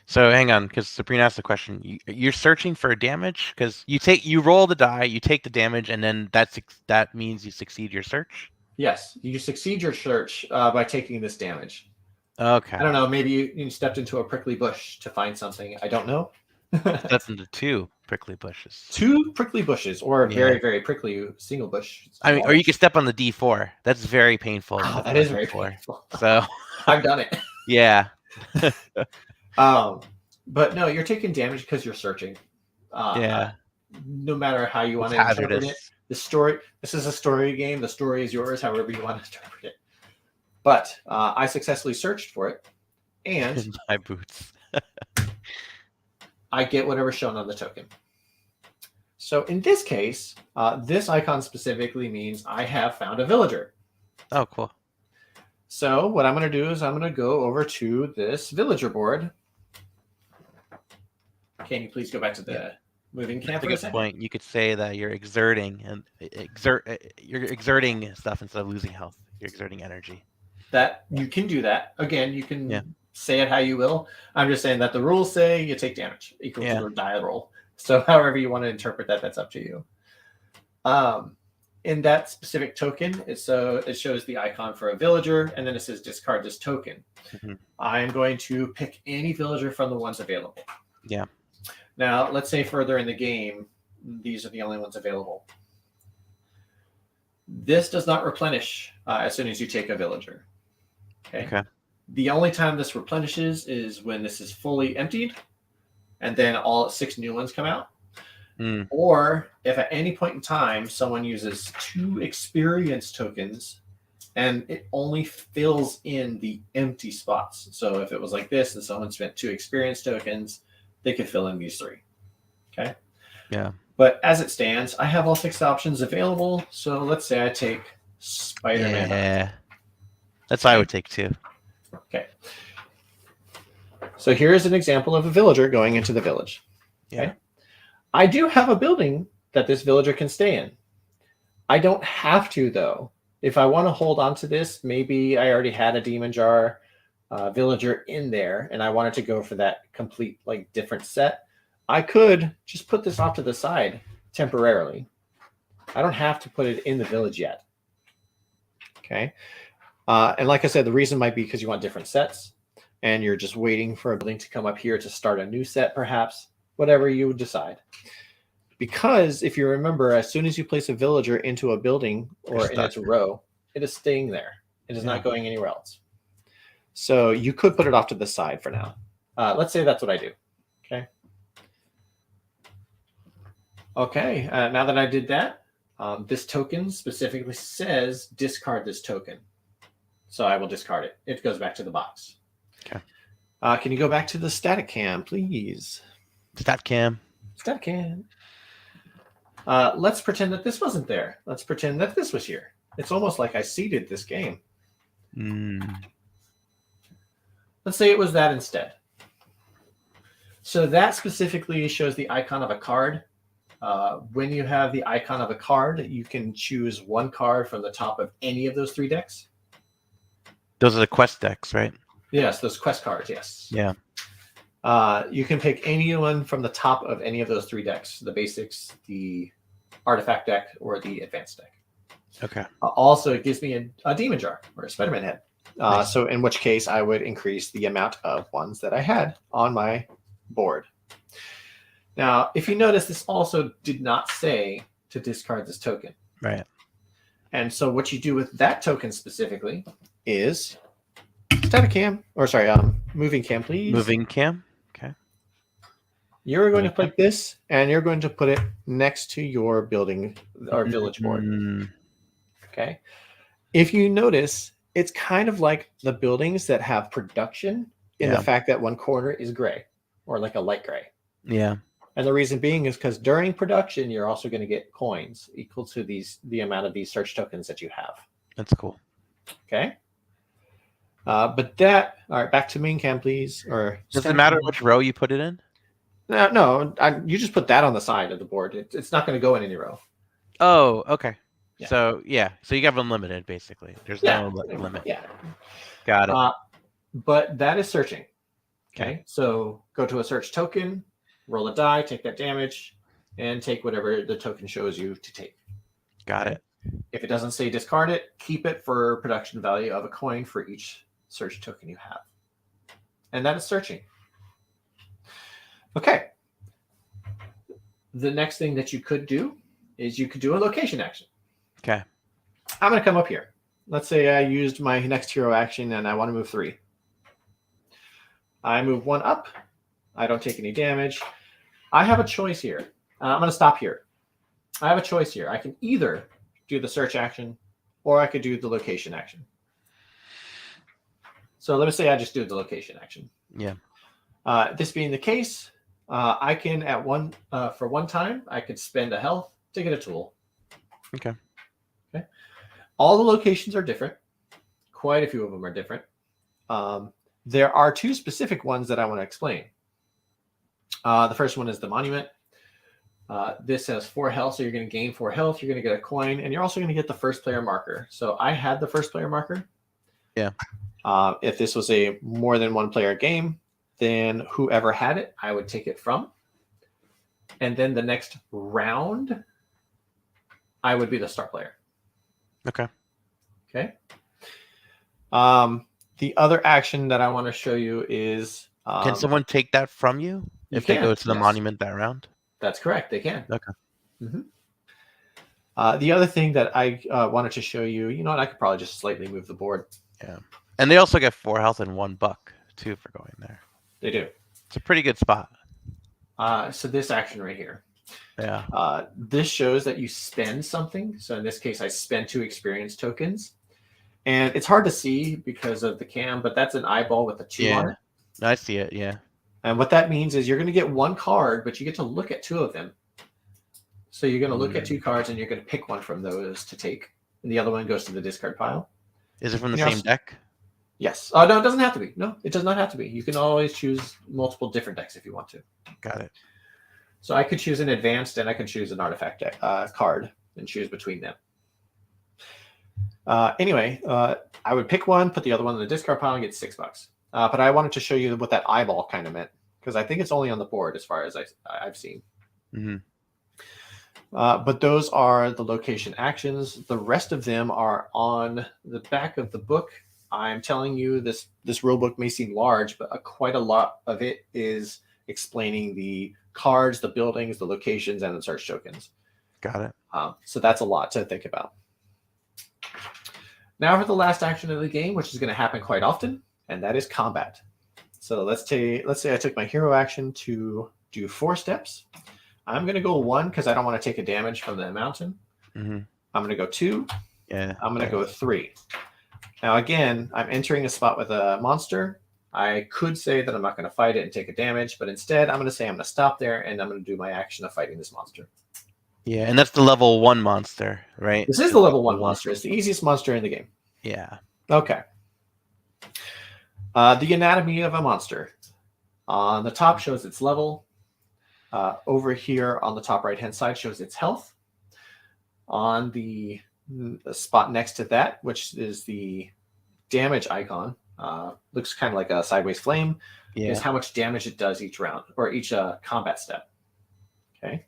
So hang on, because Sabrina asked the question. You're searching for damage because you roll the die, you take the damage, and then that means you succeed your search. Yes, you succeed your search by taking this damage. Okay. I don't know. Maybe you stepped into a prickly bush to find something. I don't know. That's into 2 prickly bushes. 2 prickly bushes, or a very, very prickly single bush. I mean, or you could step on the D4. That's very painful. Oh, that is very painful. So I've done it. Yeah. But no, you're taking damage because you're searching. Yeah. No matter how you want to interpret it. The story. This is a story game. The story is yours, however you want to interpret it. But I successfully searched for it, and in my boots. I get whatever's shown on the token. So in this case, this icon specifically means I have found a villager. Oh, cool. So what I'm going to do is I'm going to go over to this villager board. Can you please go back to the moving camp? That's a good point. You could say that you're exerting you're exerting stuff instead of losing health. You're exerting energy. That you can do that. Again, you can say it how you will. I'm just saying that the rules say you take damage equal to the die roll. So however you want to interpret that, that's up to you. In that specific token, it shows the icon for a villager, and then it says discard this token. Mm-hmm. I'm going to pick any villager from the ones available. Yeah. Now, let's say further in the game, these are the only ones available. This does not replenish as soon as you take a villager. Okay. The only time this replenishes is when this is fully emptied, and then all 6 new ones come out. Or if at any point in time someone uses 2 experience tokens and it only fills in the empty spots. So if it was like this and someone spent 2 experience tokens, they could fill in these 3. Okay. Yeah. But as it stands, I have all 6 options available. So let's say I take Spider-Man. Yeah. That's what I would take too. Okay. So here is an example of a villager going into the village. Okay. I do have a building that this villager can stay in. I don't have to, though. If I want to hold on to this, maybe I already had a Demon Jar villager in there, and I wanted to go for that complete, different set. I could just put this off to the side temporarily. I don't have to put it in the village yet. Okay. And like I said, the reason might be because you want different sets, and you're just waiting for a building to come up here to start a new set, perhaps. Whatever you decide. Because if you remember, as soon as you place a villager into a building or in its row, it is staying there. It is not going anywhere else. So you could put it off to the side for now. Let's say that's what I do. Okay. Okay. Now that I did that, this token specifically says discard this token. So I will discard it. It goes back to the box. Okay. Can you go back to the static cam, please? Stat cam. Let's pretend that this wasn't there. Let's pretend that this was here. It's almost like I seeded this game. Let's say it was that instead. So that specifically shows the icon of a card. When you have the icon of a card, you can choose one card from the top of any of those 3 decks. Those are the quest decks, right? Yes, those quest cards, yes. Yeah. You can pick anyone from the top of any of those 3 decks, the basics, the artifact deck, or the advanced deck. Okay. Also, it gives me a demon jar or a Spider-Man head. Nice. So in which case, I would increase the amount of ones that I had on my board. Now, if you notice, this also did not say to discard this token. Right. And so what you do with that token specifically is static cam, or sorry, moving cam, please. Moving cam. Okay. You're going to put this, and you're going to put it next to your building or village board. Okay. If you notice, it's kind of like the buildings that have production in the fact that one corner is gray or like a light gray. Yeah. And the reason being is because during production, you're also going to get coins equal to the amount of these search tokens that you have. That's cool. Okay. But all right, back to main cam, please. Or does it matter which row you put it in? No, you just put that on the side of the board. It's not going to go in any row. Oh, okay. Yeah. So you have unlimited basically. There's no limit. Yeah. Got it. But that is searching. Okay. So go to a search token, roll a die, take that damage, and take whatever the token shows you to take. Got it. If it doesn't say discard it, keep it for production value of a coin for each search token you have. And that is searching. Okay. The next thing that you could do is you could do a location action. Okay. I'm going to come up here. Let's say I used my next hero action and I want to move 3. I move 1 up. I don't take any damage. I have a choice here. I'm going to stop here. I have a choice here. I can either do the search action or I could do the location action. So let me say I just do the location action. Yeah. This being the case, I can for one time, I could spend a health to get a tool. Okay. All the locations are different. Quite a few of them are different. There are 2 specific ones that I want to explain. The first one is the monument. This has 4 health, so you're going to gain 4 health. You're going to get a coin, and you're also going to get the first player marker. So I had the first player marker. Yeah. If this was a more than 1 player game, then whoever had it, I would take it from. And then the next round, I would be the star player. Okay. The other action that I want to show you is... can someone take that from you if they go to the monument that round? That's correct. They can. Okay. Mm-hmm. The other thing that I wanted to show you, I could probably just slightly move the board. Yeah. And they also get 4 health and 1 buck, too, for going there. They do. It's a pretty good spot. So this action right here. Yeah. This shows that you spend something. So in this case, I spent 2 experience tokens. And it's hard to see because of the cam, but that's an eyeball with a 2 on it. I see it, yeah. And what that means is you're going to get 1 card, but you get to look at 2 of them. So you're going to look at 2 cards, and you're going to pick one from those to take. And the other one goes to the discard pile. Is it from the same deck? Yes. Oh, no, it doesn't have to be. No, it does not have to be. You can always choose multiple different decks if you want to. Got it. So I could choose an advanced, and I can choose an artifact deck, card and choose between them. Anyway, I would pick one, put the other one in the discard pile, and get $6. But I wanted to show you what that eyeball kind of meant, because I think it's only on the board as far as I've seen. Mm-hmm. But those are the location actions. The rest of them are on the back of the book. I'm telling you, this rule book may seem large, but quite a lot of it is explaining the cards, the buildings, the locations, and the search tokens. Got it. So that's a lot to think about. Now for the last action of the game, which is going to happen quite often, and that is combat. So let's say I took my hero action to do 4 steps. I'm going to go 1 because I don't want to take a damage from the mountain. Mm-hmm. I'm going to go 2. Yeah. I'm going to go 3. Now, again, I'm entering a spot with a monster. I could say that I'm not going to fight it and take a damage, but instead I'm going to say I'm going to stop there and I'm going to do my action of fighting this monster. Yeah, and that's the level 1 monster, right? This is the level 1 monster. It's the easiest monster in the game. Yeah. Okay. The anatomy of a monster. On the top shows its level. Over here on the top right-hand side shows its health. On the spot next to that, which is the damage icon, looks kind of like a sideways flame, is how much damage it does each round or each combat step. Okay.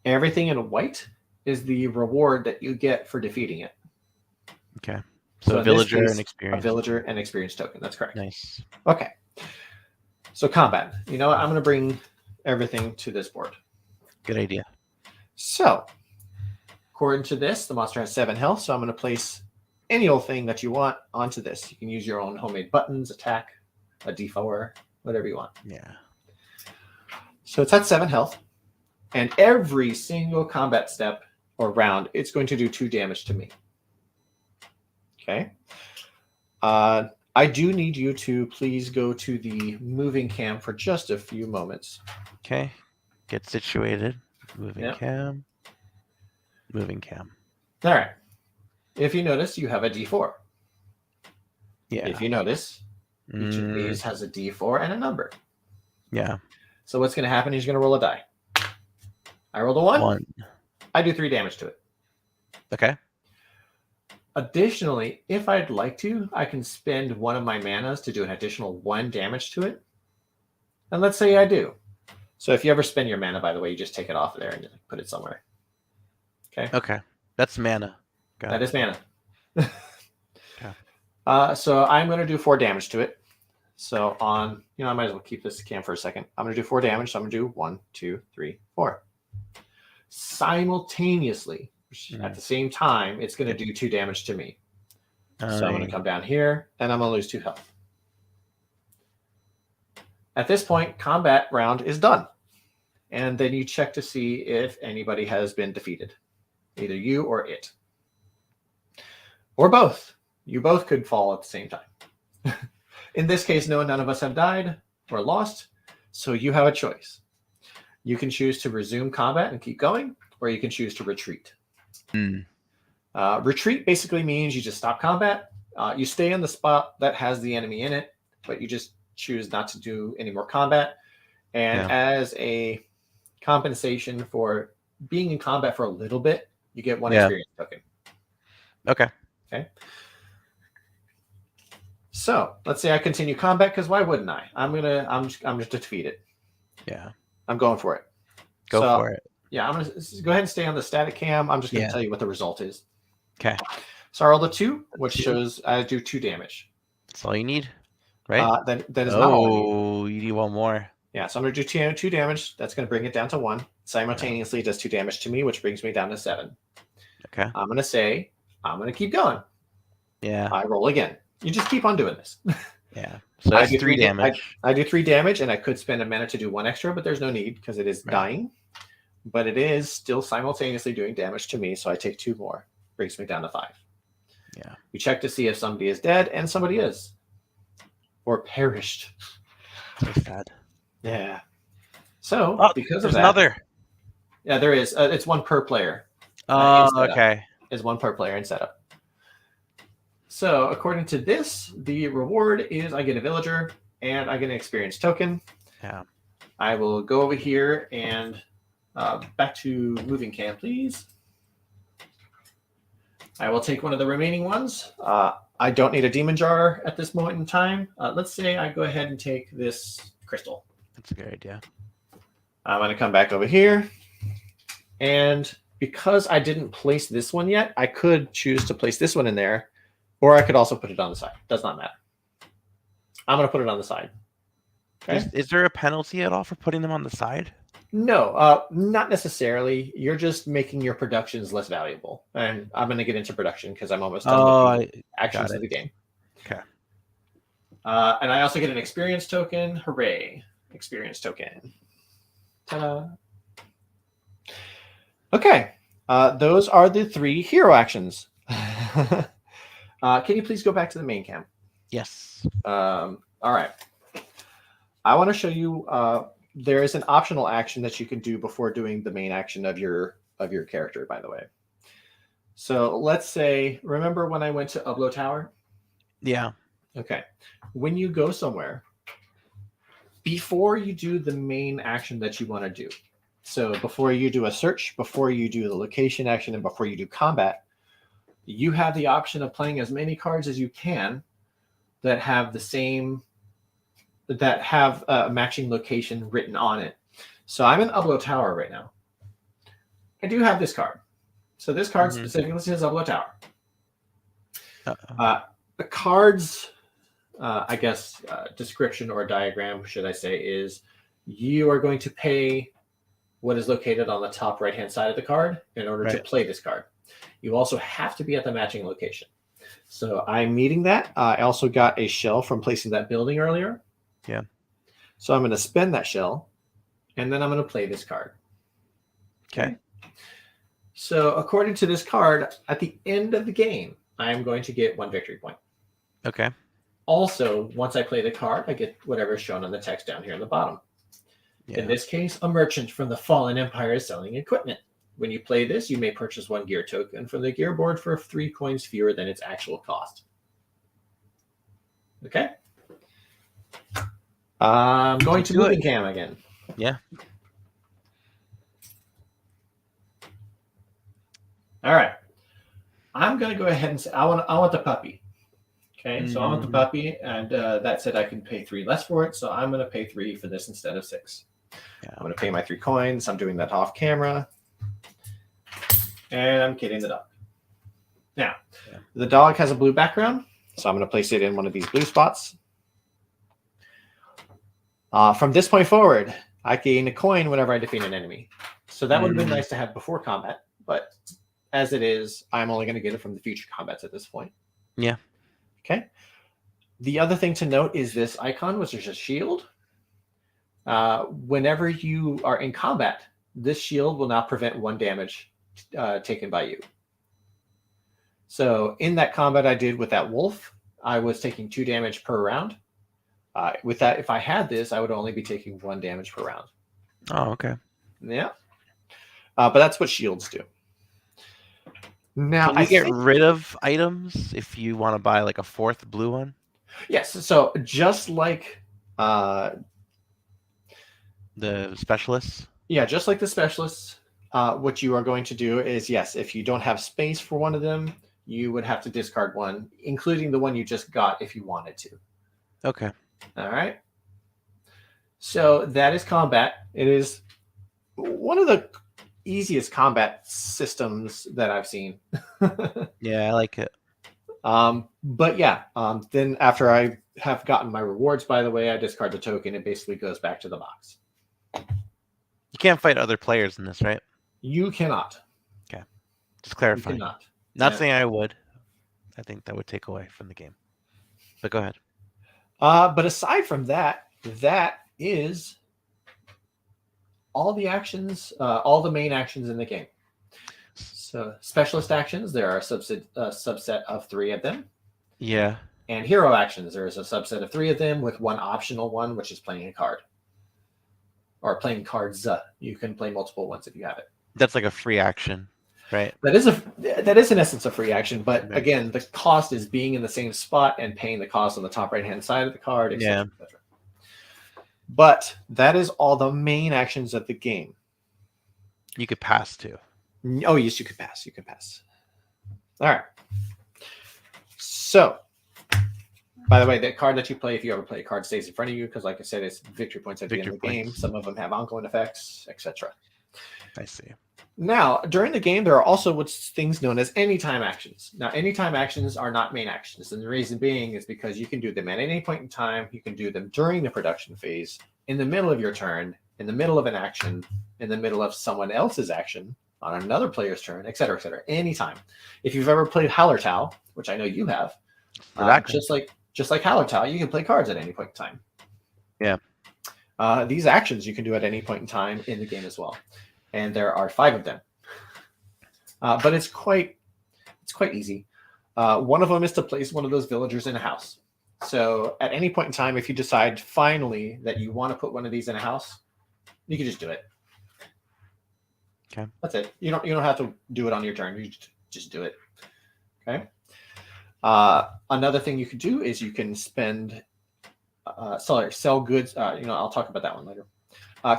Everything in white is the reward that you get for defeating it. Okay. So a villager and experience. A villager and experience token. That's correct. Nice. Okay. So combat. You know what? I'm going to bring everything to this board. Good idea. So, according to this, the monster has 7 health. So I'm going to place any old thing that you want onto this. You can use your own homemade buttons, attack, a D4, whatever you want. Yeah. So it's at 7 health. And every single combat step or round, it's going to do 2 damage to me. Okay. I do need you to please go to the moving cam for just a few moments. Okay. Get situated. Moving cam. Moving cam. All right. If you notice, you have a D4. Yeah. If you notice, each of these has a D4 and a number. Yeah. So what's going to happen is you're going to roll a die. I rolled a 1. 1. I do 3 damage to it. Okay. Additionally, if I'd like to, I can spend one of my manas to do an additional 1 damage to it. And let's say I do. So if you ever spend your mana, by the way, you just take it off of there and put it somewhere. Okay. Okay. That's mana. That is mana. Okay. So I'm going to do 4 damage to it. So I might as well keep this cam for a second. I'm going to do 4 damage. So I'm going to do 1, 2, 3, 4. Simultaneously, at the same time, it's going to do 2 damage to me. So I'm going to come down here, and I'm going to lose 2 health. At this point, combat round is done. And then you check to see if anybody has been defeated. Either you or it. Or both. You both could fall at the same time. In this case, none of us have died or lost, so you have a choice. You can choose to resume combat and keep going, or you can choose to retreat. Retreat basically means you just stop combat. You stay in the spot that has the enemy in it, but you just choose not to do any more combat. And as a compensation for being in combat for a little bit, you get 1 experience token. Okay. So let's say I continue combat, because why wouldn't I? I'm just to defeat it. Yeah. I'm going for it. Go for it. Yeah, I'm gonna go ahead and stay on the static cam. I'm just gonna tell you what the result is. Okay. So I rolled a 2, which shows I do 2 damage. That's all you need, right? That is not all I need. Oh, you need 1 more. Yeah, so I'm gonna do 2 damage. That's gonna bring it down to 1. Simultaneously, it does 2 damage to me, which brings me down to 7. Okay. I'm gonna keep going. Yeah. I roll again. You just keep on doing this. Yeah. So that's 3 damage. I do 3 damage, and I could spend a mana to do 1 extra, but there's no need because it is dying. But it is still simultaneously doing damage to me, so I take 2 more. Brings me down to 5. Yeah. We check to see if somebody is dead, and somebody is. Or perished. So sad. Yeah. So, because of that... another. Yeah, there is. It's 1 per player. Okay. It's 1 per player in setup. So, according to this, the reward is I get a villager, and I get an experience token. Yeah. I will go over here and... back to moving cam, please. I will take one of the remaining ones. I don't need a demon jar at this moment in time. Let's say I go ahead and take this crystal. That's a good idea. I'm going to come back over here. And because I didn't place this one yet, I could choose to place this one in there. Or I could also put it on the side. Does not matter. I'm going to put it on the side. Okay? Is there a penalty at all for putting them on the side? No, not necessarily. You're just making your productions less valuable. And I'm going to get into production because I'm almost done with the actions of the game. Okay. And I also get an experience token. Hooray. Experience token. Ta-da. Okay. Those are the 3 hero actions. Can you please go back to the main cam? Yes. All right. I want to show you... there is an optional action that you can do before doing the main action of your character, by the way. So let's say, remember when I went to Ublo Tower? Yeah. Okay. When you go somewhere, before you do the main action that you want to do. So before you do a search, before you do the location action, and before you do combat, you have the option of playing as many cards as you can that have a matching location written on it. So I'm in Ublo Tower right now. I do have this card. So this card specifically says Ublo Tower. The card's, description or diagram, should I say, is you are going to pay what is located on the top right-hand side of the card in order to play this card. You also have to be at the matching location. So I'm meeting that. I also got a shell from placing that building earlier. Yeah. So I'm going to spend that shell, and then I'm going to play this card. Okay. So according to this card, at the end of the game, I am going to get 1 victory point. Okay. Also, once I play the card, I get whatever is shown on the text down here in the bottom. Yeah. In this case, a merchant from the Fallen Empire is selling equipment. When you play this, you may purchase 1 gear token from the gear board for 3 coins fewer than its actual cost. Okay? I'm going to moving cam again. Yeah. All right. I'm going to go ahead and say I want the puppy. Okay, so I want the puppy, and that said I can pay 3 less for it, so I'm going to pay 3 for this instead of 6. Yeah. I'm going to pay my 3 coins. I'm doing that off camera. And I'm getting the dog. Now, the dog has a blue background, so I'm going to place it in one of these blue spots. From this point forward, I gain a coin whenever I defeat an enemy. So that would have been nice to have before combat, but as it is, I'm only going to get it from the future combats at this point. Yeah. Okay. The other thing to note is this icon, which is a shield. Whenever you are in combat, this shield will now prevent 1 damage taken by you. So in that combat I did with that wolf, I was taking 2 damage per round. With that, if I had this, I would only be taking 1 damage per round. Oh, okay. Yeah. But that's what shields do. Now, can you get rid of items if you want to buy like a 4th blue one? Yes. So just like the specialists? Yeah, just like the specialists, what you are going to do is, yes, if you don't have space for one of them, you would have to discard 1, including the one you just got if you wanted to. Okay. All right. So that is combat. It is one of the easiest combat systems that I've seen. Yeah, I like it. But yeah, then after I have gotten my rewards, by the way, I discard the token. It basically goes back to the box. You can't fight other players in this, right? You cannot. Okay. Just clarifying. Not saying I would. I think that would take away from the game. But go ahead. But aside from that, that is all the actions, all the main actions in the game. So specialist actions, there are a subset of 3 of them. Yeah. And hero actions, there is a subset of 3 of them with 1 optional one, which is playing a card. Or playing cards. You can play multiple ones if you have it. That's like a free action, right? That is in essence a free action, but again, the cost is being in the same spot and paying the cost on the top right-hand side of the card, etc. Yeah. But that is all the main actions of the game. You could pass too. Oh, yes, you could pass. You can pass. All right. So, by the way, that card that you play, if you ever play a card, stays in front of you because, like I said, it's victory points at the end of the game. Some of them have ongoing effects, etc. I see. Now, during the game, there are also what's things known as anytime actions. Now, anytime actions are not main actions, and the reason being is because you can do them at any point in time. You can do them during the production phase, in the middle of your turn, in the middle of an action, in the middle of someone else's action, on another player's turn, etc., etc. Anytime. If you've ever played Hallertau, which I know you have, just like Hallertau, you can play cards at any point in time. Yeah. These actions you can do at any point in time in the game as well. And there are 5 of them. But it's quite easy. One of them is to place one of those villagers in a house. So at any point in time, if you decide finally that you want to put one of these in a house, you can just do it. Okay. That's it. You don't have to do it on your turn. You just do it. Okay. Another thing you could do is you can spend sell goods. I'll talk about that one later.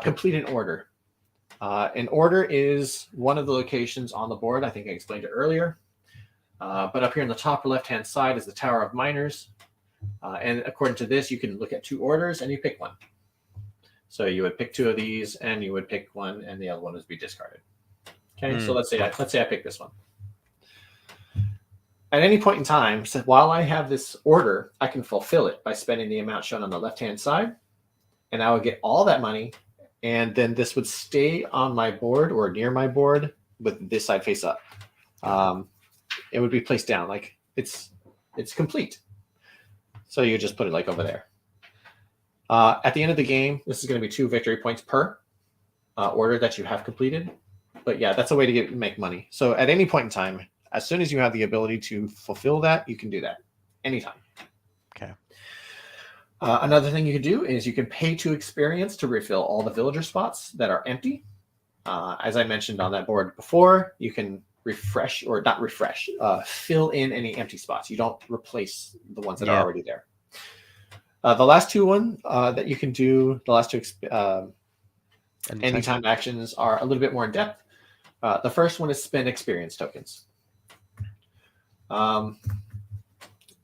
Complete an order. An order is one of the locations on the board. I think I explained it earlier. But up here in the top left-hand side is the Tower of Miners. And according to this, you can look at 2 orders and you pick one. So you would pick 2 of these and you would pick one and the other one would be discarded. Okay, so let's say I pick this one. At any point in time, so while I have this order, I can fulfill it by spending the amount shown on the left-hand side, and I would get all that money, and then this would stay on my board or near my board with this side face up. It would be placed down like it's complete. So you just put it like over there. At the end of the game, this is going to be 2 victory points per order that you have completed. But yeah, that's a way to make money. So at any point in time, as soon as you have the ability to fulfill that, you can do that anytime. Okay. Another thing you can do is you can pay to experience to refill all the villager spots that are empty. As I mentioned on that board before, you can fill in any empty spots. You don't replace the ones that are already there. The last 2 that you can do, the last 2 anytime actions are a little bit more in depth. The first one is spend experience tokens.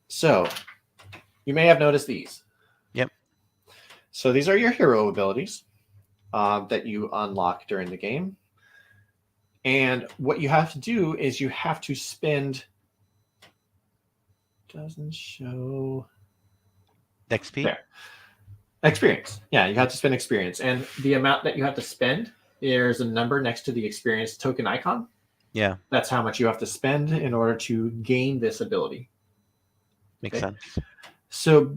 So you may have noticed these. Yep. So these are your hero abilities that you unlock during the game. And what you have to do is you have to spend. Doesn't show. XP? There. Experience. Yeah, you have to spend experience. And the amount that you have to spend, there's a number next to the experience token icon. Yeah. That's how much you have to spend in order to gain this ability. Makes sense. So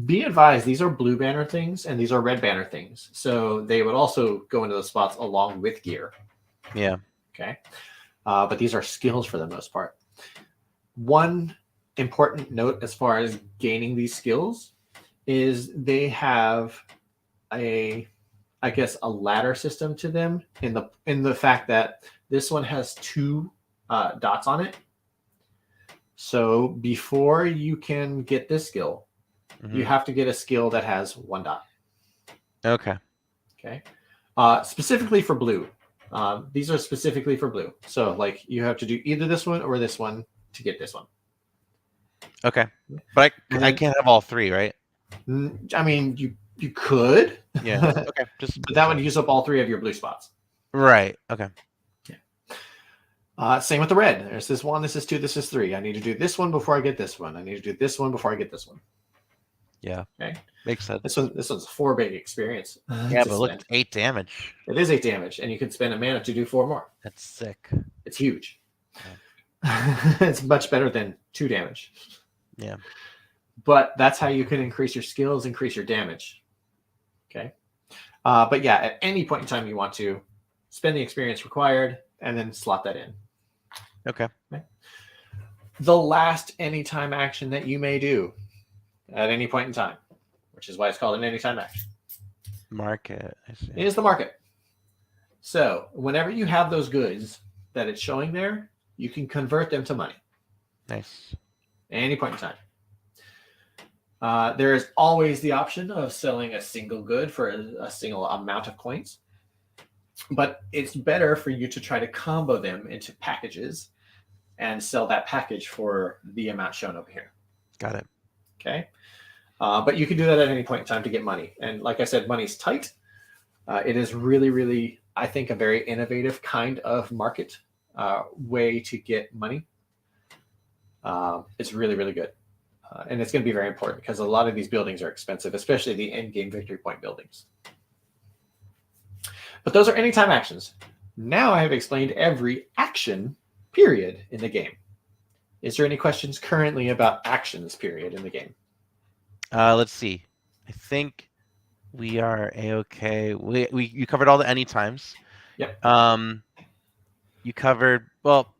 be advised, these are blue banner things and these are red banner things. So they would also go into the spots along with gear. Yeah. Okay. But these are skills for the most part. One important note as far as gaining these skills is they have a ladder system to them in the fact that this one has 2 dots on it. So before you can get this skill, you have to get a skill that has 1 dot. Okay. Okay. Specifically for blue. These are specifically for blue. So like you have to do either this one or this one to get this one. Okay. But I can't have all 3, right? I mean, you could. Yeah. Okay. But that would use up all 3 of your blue spots. Right. Okay. Yeah. Same with the red. There's this 1, this is 2, this is 3. I need to do this one before I get this one. I need to do this one before I get this one. Yeah. Okay. Makes sense. This one's 4 big experience. Yeah, but look, 8 damage. It is 8 damage, and you can spend a mana to do 4 more. That's sick. It's huge. Yeah. It's much better than 2 damage. Yeah. But that's how you can increase your skills, increase your damage. Okay. But yeah, at any point in time you want to spend the experience required and then slot that in. Okay. The last anytime action that you may do at any point in time, which is why it's called an anytime action. Market. I see. It is the market. So whenever you have those goods that it's showing there, you can convert them to money. Nice. At any point in time. There is always the option of selling a single good for a single amount of coins. But it's better for you to try to combo them into packages and sell that package for the amount shown over here. Got it. Okay. But you can do that at any point in time to get money. And like I said, money's tight. It is really, really, I think, a very innovative kind of market way to get money. It's really, really good. And it's going to be very important because a lot of these buildings are expensive, especially the end game victory point buildings. But those are anytime actions. Now I have explained every action period in the game. Is there any questions currently about actions period in the game? Let's see. I think we are a-okay. You covered all the anytimes. Yep. You covered, well,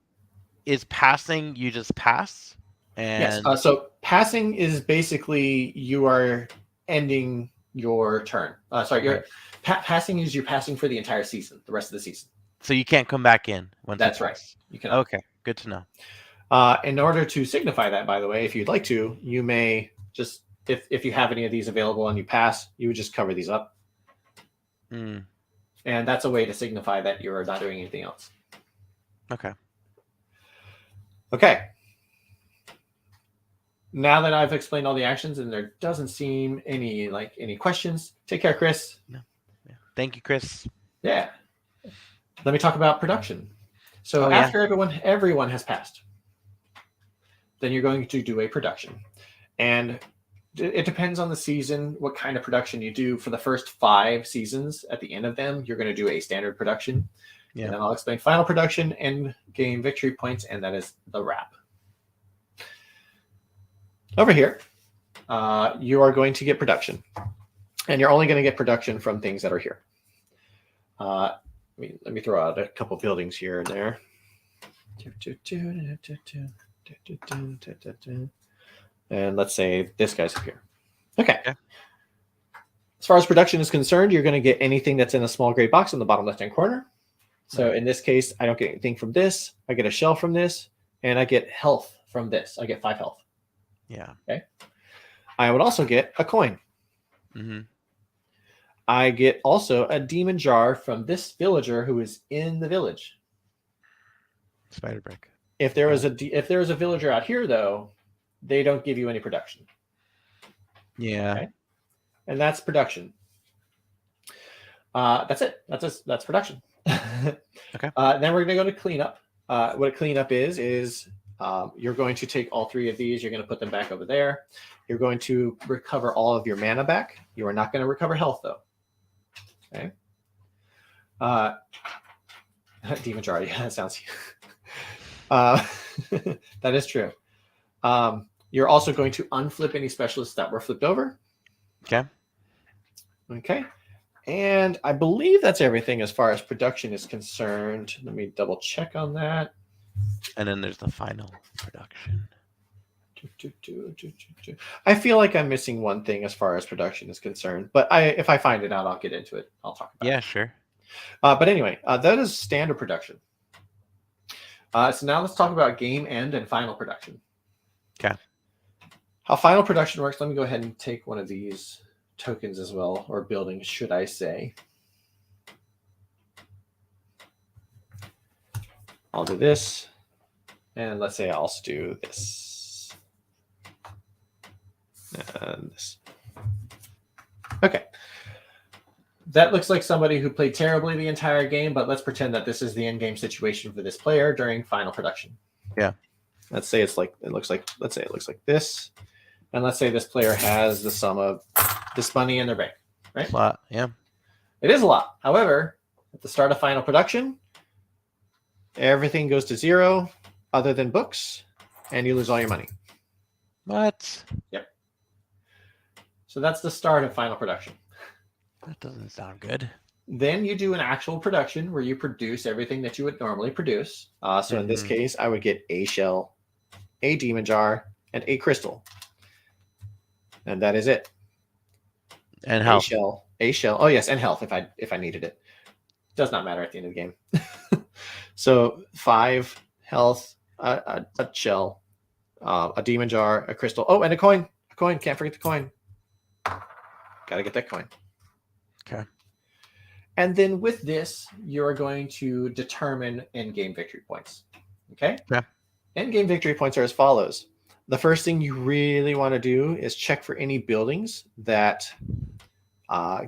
is passing, you just pass? And yes. So passing is basically you are ending your turn. Passing is you're passing for the entire season, the rest of the season. So you can't come back in. That's right. You can. Okay, good to know. In order to signify that, by the way, if you'd like to, you may just if you have any of these available and you pass, you would just cover these up. Mm. And that's a way to signify that you're not doing anything else. Okay. Okay. Now that I've explained all the actions and there doesn't seem any questions, take care, Chris. No. Yeah. Thank you, Chris. Yeah. Let me talk about production. So after everyone has passed, then you're going to do a production. And it depends on the season, what kind of production you do. For the first 5 seasons, at the end of them, you're going to do a standard production. Yeah. And then I'll explain final production and gain victory points, and that is the wrap. Over here, you are going to get production. And you're only going to get production from things that are here. Let me throw out a couple buildings here and there. And let's say this guy's up here. Okay. As far as production is concerned, you're going to get anything that's in a small gray box in the bottom left-hand corner. So in this case, I don't get anything from this. I get a shell from this, and I get health from this. I get 5 health. Yeah. Okay. I would also get a coin. Mm-hmm. I get also a demon jar from this villager who is in the village. Spider brick. If there is a villager out here, though, they don't give you any production. Yeah. Okay? And that's production. That's it. That's production. Okay. Then we're going to go to cleanup. What a cleanup is you're going to take all 3 of these. You're going to put them back over there. You're going to recover all of your mana back. You are not going to recover health, though. Okay. Demon jar. Yeah, that sounds. That is true. You're also going to unflip any specialists that were flipped over. Okay. Okay. And I believe that's everything as far as production is concerned. Let me double check on that. And then there's the final production. I feel like I'm missing one thing as far as production is concerned, but if I find it out, I'll get into it. I'll talk about it. Yeah, sure. But anyway, that is standard production. So now let's talk about game end and final production. Okay. How final production works, let me go ahead and take one of these tokens as well, or buildings, should I say. I'll do this. And let's say I'll also do this. And this. Okay. That looks like somebody who played terribly the entire game, but let's pretend that this is the end game situation for this player during final production. Yeah. Let's say it looks like this. And let's say this player has the sum of this money in their bank, right? A lot, yeah. It is a lot. However, at the start of final production, everything goes to 0 other than books, and you lose all your money. What? Yep. So that's the start of final production. That doesn't sound good. Then you do an actual production where you produce everything that you would normally produce. So in this case, I would get a shell, a demon jar, and a crystal. And that is it. And health. A shell. Oh yes, and health if I needed it. Does not matter at the end of the game. So 5 health, a shell, a demon jar, a crystal. Oh, and a coin. A coin. Can't forget the coin. Gotta get that coin. Okay. And then with this, you're going to determine end-game victory points. Okay? Yeah. End-game victory points are as follows. The first thing you really want to do is check for any buildings that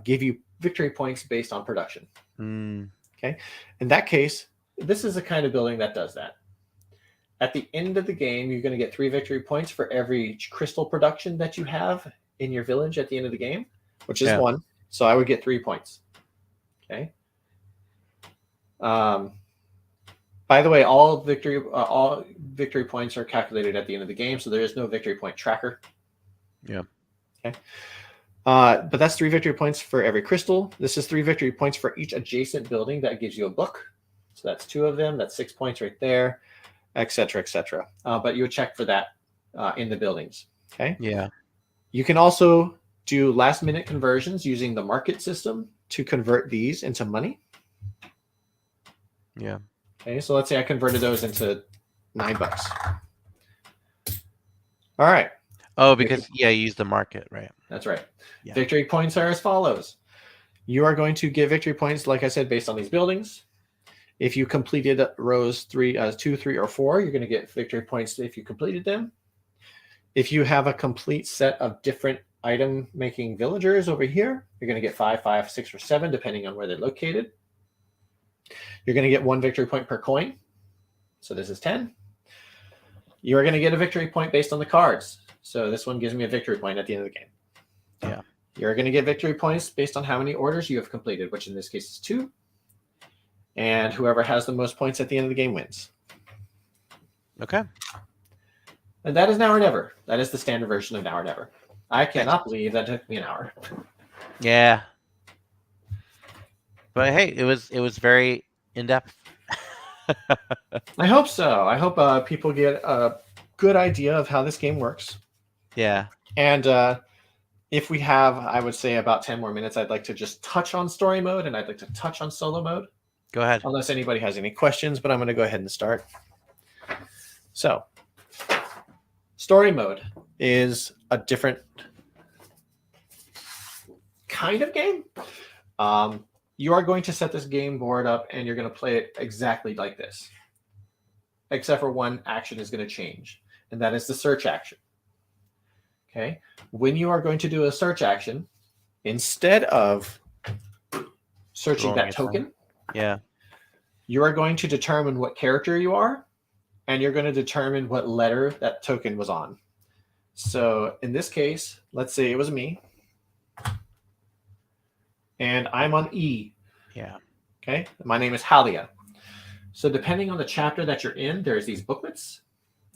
give you victory points based on production. Okay? In that case, this is the kind of building that does that. At the end of the game, you're going to get 3 victory points for every crystal production that you have in your village at the end of the game, which is 1. So I would get 3 points. Okay. By the way, all victory points are calculated at the end of the game, so there is no victory point tracker. Yeah. Okay. But that's 3 victory points for every crystal. This is 3 victory points for each adjacent building that gives you a book. So that's 2 of them. That's 6 points right there, etc., etc. But you would check for that in the buildings. Okay. Yeah. You can also do last-minute conversions using the market system to convert these into money. Yeah. Okay, so let's say I converted those into $9. All right. Oh, because you use the market, right? That's right. Yeah. Victory points are as follows. You are going to get victory points, like I said, based on these buildings. If you completed rows 2, 3, or 4, you're going to get victory points if you completed them. If you have a complete set of different item-making villagers over here, you're going to get 5, 5, 6, or 7, depending on where they're located. You're going to get 1 victory point per coin. So this is 10. You are going to get a victory point based on the cards. So this one gives me a victory point at the end of the game. Yeah. You're going to get victory points based on how many orders you have completed, which in this case is 2. And whoever has the most points at the end of the game wins. Okay. And that is Now or Never. That is the standard version of Now or Never. I cannot believe that took me an hour. Yeah. But hey, it was very in-depth. I hope so. I hope people get a good idea of how this game works. Yeah. And if we have, I would say, about 10 more minutes, I'd like to just touch on story mode, and I'd like to touch on solo mode. Go ahead. Unless anybody has any questions, but I'm going to go ahead and start. So, story mode is a different kind of game. You are going to set this game board up, and you're going to play it exactly like this. Except for one action is going to change, and that is the search action. Okay? When you are going to do a search action, instead of searching that token, you are going to determine what character you are, and you're going to determine what letter that token was on. So in this case, let's say it was me, and I'm on E. Yeah. Okay. My name is Halia. So depending on the chapter that you're in, there's these booklets.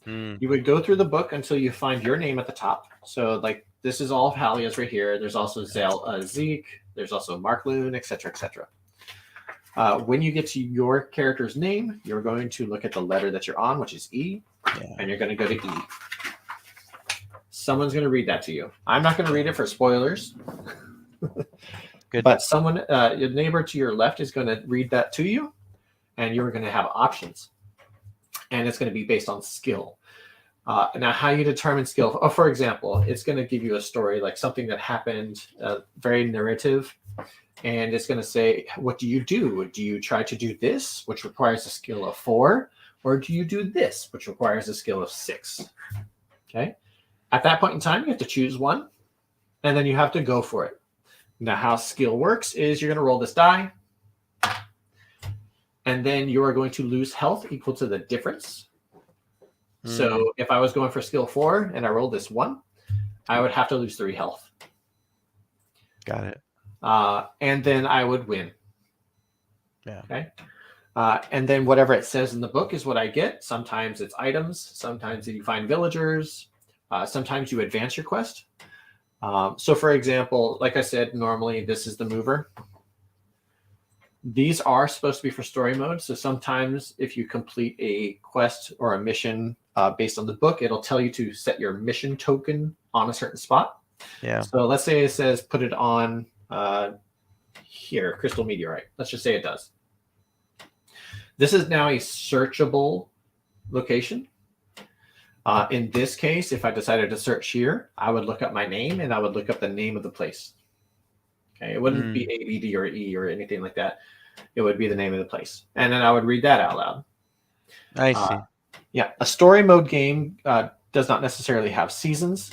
You would go through the book until you find your name at the top. So like this is all of Halia's right here. There's also Zeke. There's also Mark Loon, etc., etc. When you get to your character's name, you're going to look at the letter that you're on, which is E, and you're going to go to E. Someone's going to read that to you. I'm not going to read it for spoilers. Good. But someone, your neighbor to your left is going to read that to you, and you're going to have options. And it's going to be based on skill. Now, how you determine skill. Oh, for example, it's going to give you a story, like something that happened, very narrative. And it's going to say, what do you do? Do you try to do this, which requires a skill of 4? Or do you do this, which requires a skill of 6? Okay. At that point in time, you have to choose one, and then you have to go for it. Now, how skill works is you're going to roll this die, and then you are going to lose health equal to the difference. So if I was going for skill 4 and I rolled this 1, I would have to lose 3 health. Got it. And then I would win. Yeah. Okay. And then whatever it says in the book is what I get. Sometimes it's items. Sometimes you find villagers. Sometimes you advance your quest. So for example, like I said, normally this is the mover. These are supposed to be for story mode. So sometimes if you complete a quest or a mission based on the book, it'll tell you to set your mission token on a certain spot. Yeah. So let's say it says put it on here, crystal meteorite. Let's just say it does. This is now a searchable location. In this case, if I decided to search here, I would look up my name and I would look up the name of the place. Okay, it wouldn't be A, B, D, or E or anything like that. It would be the name of the place. And then I would read that out loud. I see. Yeah, a story mode game does not necessarily have seasons.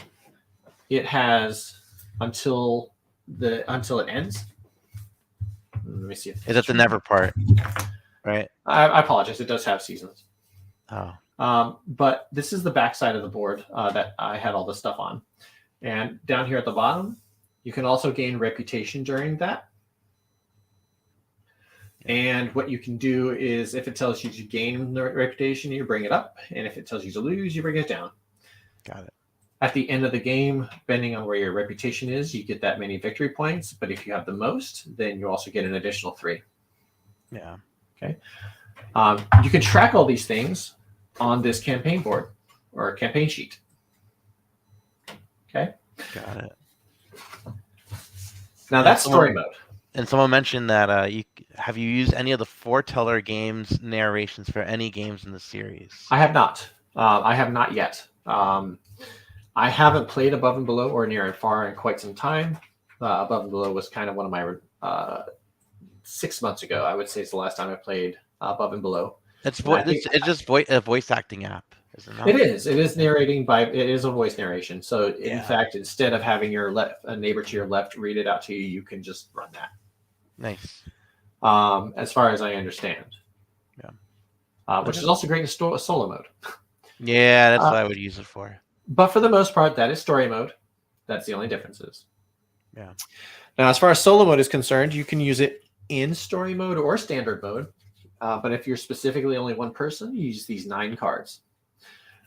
It has until it ends. Let me see. Is that the never part? Right. I apologize. It does have seasons. Oh. But this is the back side of the board that I had all the stuff on. And down here at the bottom, you can also gain reputation during that. And what you can do is if it tells you to gain the reputation, you bring it up. And if it tells you to lose, you bring it down. Got it. At the end of the game, depending on where your reputation is, you get that many victory points. But if you have the most, then you also get an additional 3. Yeah. Okay. You can track all these things on this campaign board or campaign sheet. Okay. Got it. Now that's story mode. And someone mentioned that have you used any of the Foreteller games narrations for any games in the series? I have not. I have not yet. I haven't played Above and Below or Near and Far in quite some time. Above and Below was kind of one of my 6 months ago. I would say it's the last time I played Above and Below. It's just a voice acting app, is it not? It is. It is narrating by. It is a voice narration. So in Yeah. fact, instead of having a neighbor to your left read it out to you, you can just run that. Nice. As far as I understand. Yeah. Which is also great in solo mode. Yeah, that's what I would use it for. But for the most part, that is story mode. That's the only differences. Yeah. Now, as far as solo mode is concerned, you can use it in story mode or standard mode. But if you're specifically only one person, you use these 9 cards.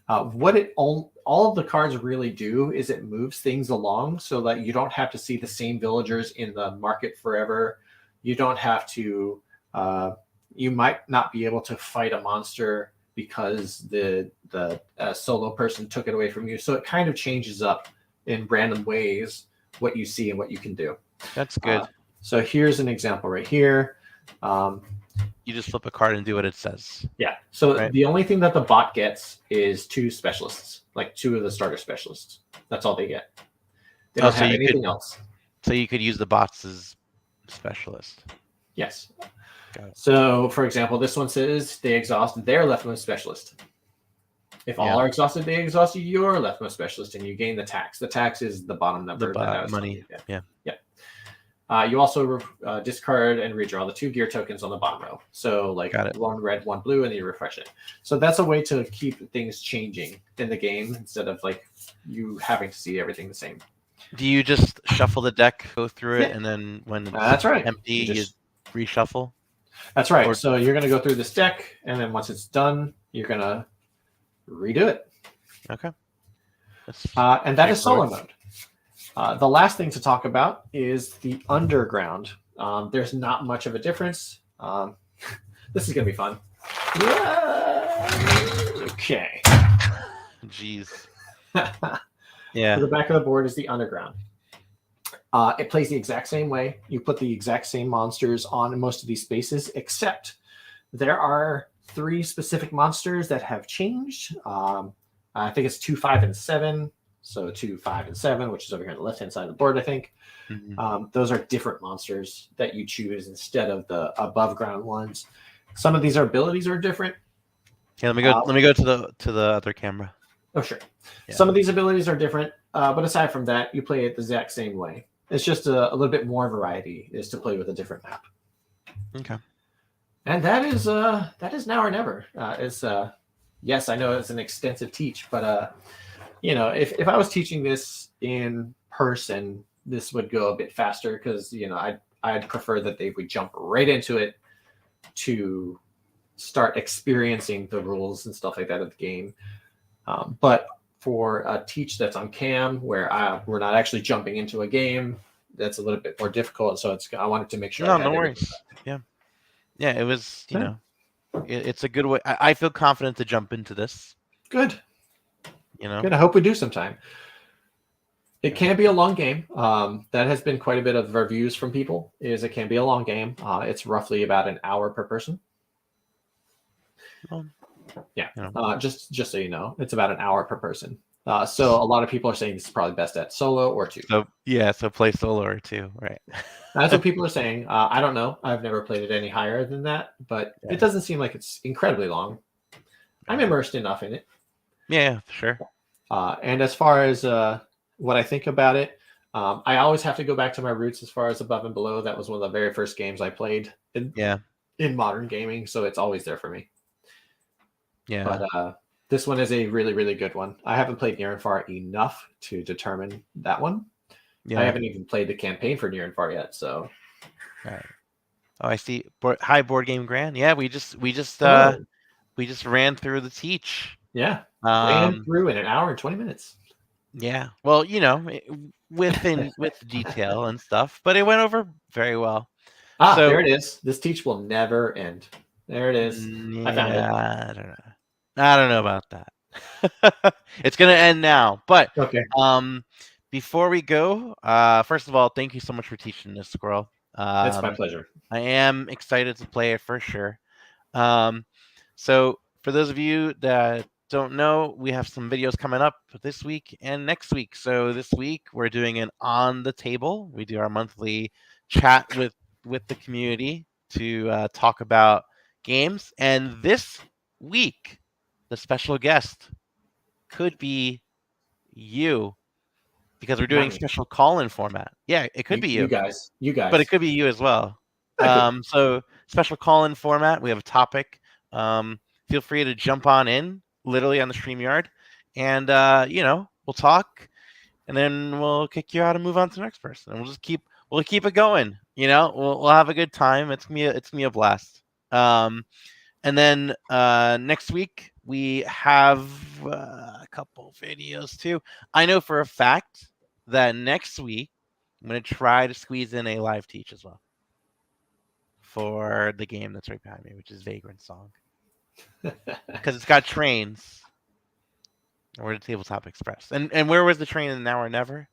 All of the cards really do is it moves things along so that you don't have to see the same villagers in the market forever. You don't have to. You might not be able to fight a monster because the solo person took it away from you. So it kind of changes up in random ways what you see and what you can do. That's good. So here's an example right here. You just flip a card and do what it says. Yeah. So the only thing that the bot gets is 2 specialists, like 2 of the starter specialists. That's all they get. They don't have anything else. So you could use the bots as specialist. Yes. So, for example, this one says they exhaust their leftmost specialist. If all are exhausted, they exhaust your leftmost specialist, and you gain the tax. The tax is the bottom number. The money. Yeah. You also discard and redraw the 2 gear tokens on the bottom row. So, like 1 red, 1 blue, and then you refresh it. So that's a way to keep things changing in the game instead of like you having to see everything the same. Do you just shuffle the deck, go through it, and then when it's empty, you reshuffle? That's right. So you're going to go through this deck, and then once it's done, you're going to redo it. Okay. And that is solo mode. The last thing to talk about is the underground. There's not much of a difference. This is going to be fun. Okay. Jeez. Yeah. So the back of the board is the underground. It plays the exact same way. You put the exact same monsters on most of these spaces, except there are 3 specific monsters that have changed. I think it's 2, 5, and 7. So 2, 5, and 7, which is over here on the left-hand side of the board, I think. Mm-hmm. Those are different monsters that you choose instead of the above-ground ones. Some of these abilities are different. Yeah, let me go to the other camera. Oh, sure. Yeah. Some of these abilities are different, but aside from that, you play it the exact same way. It's just a little bit more variety is to play with a different map. Okay. And that is now or never. Yes, I know it's an extensive teach, but if I was teaching this in person, this would go a bit faster because I'd prefer that they would jump right into it to start experiencing the rules and stuff like that of the game. But for a teach that's on cam where we're not actually jumping into a game, that's a little bit more difficult. So I wanted to make sure. No worries. Yeah, it was. It's a good way. I feel confident to jump into this. Good. Good. I hope we do sometime. It can be a long game. That has been quite a bit of reviews from people. It can be a long game. It's roughly about an hour per person. Yeah. Just so you know, it's about an hour per person. So a lot of people are saying this is probably best at solo or 2. So play solo or 2, right? That's what people are saying. I don't know. I've never played it any higher than that, but it doesn't seem like it's incredibly long. I'm immersed enough in it. Yeah, sure. And as far as what I think about it, I always have to go back to my roots as far as Above and Below. That was one of the very first games I played in modern gaming, so it's always there for me. Yeah. But this one is a really, really good one. I haven't played Near and Far enough to determine that one. Yeah. I haven't even played the campaign for Near and Far yet, so. All right. Oh, I see. Hi, Board Game Grand. Yeah, we just ran through the teach. Yeah. Ran through in an hour and 20 minutes. Yeah. Well, with detail and stuff, but it went over very well. So, there it is. This teach will never end. There it is. I found it. I don't know about that. It's gonna end now. But okay. Before we go, first of all, thank you so much for teaching this, Squirrel. It's my pleasure. I am excited to play it for sure. So for those of you that don't know, we have some videos coming up this week and next week. So this week we're doing an on the table. We do our monthly chat with the community to talk about games. And this week, the special guest could be you because we're doing Not me. special call-in format. Yeah, it could be You you, guys. but it could be you as well. So special call-in format. We have a topic. Feel free to jump on in, literally on the StreamYard, and we'll talk, and then we'll kick you out and move on to the next person, and we'll keep it going. We'll have a good time. It's me a blast. And then next week we have a couple videos too. I know for a fact that next week I'm going to try to squeeze in a live teach as well for the game that's right behind me, which is Vagrant Song, because it's got trains. Or the Tabletop Express. And where was the train in Now or Never?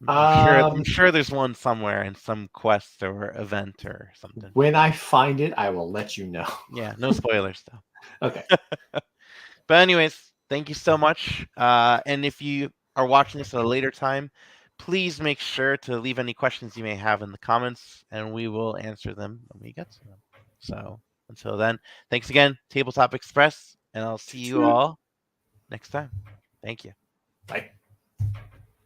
I'm sure there's one somewhere in some quest or event or something. When I find it, I will let you know. Yeah, no spoilers though. Okay. But anyways, thank you so much. And if you are watching this at a later time, please make sure to leave any questions you may have in the comments, and we will answer them when we get to them. So until then, thanks again, Tabletop Express, and I'll see you all next time. Thank you. Bye.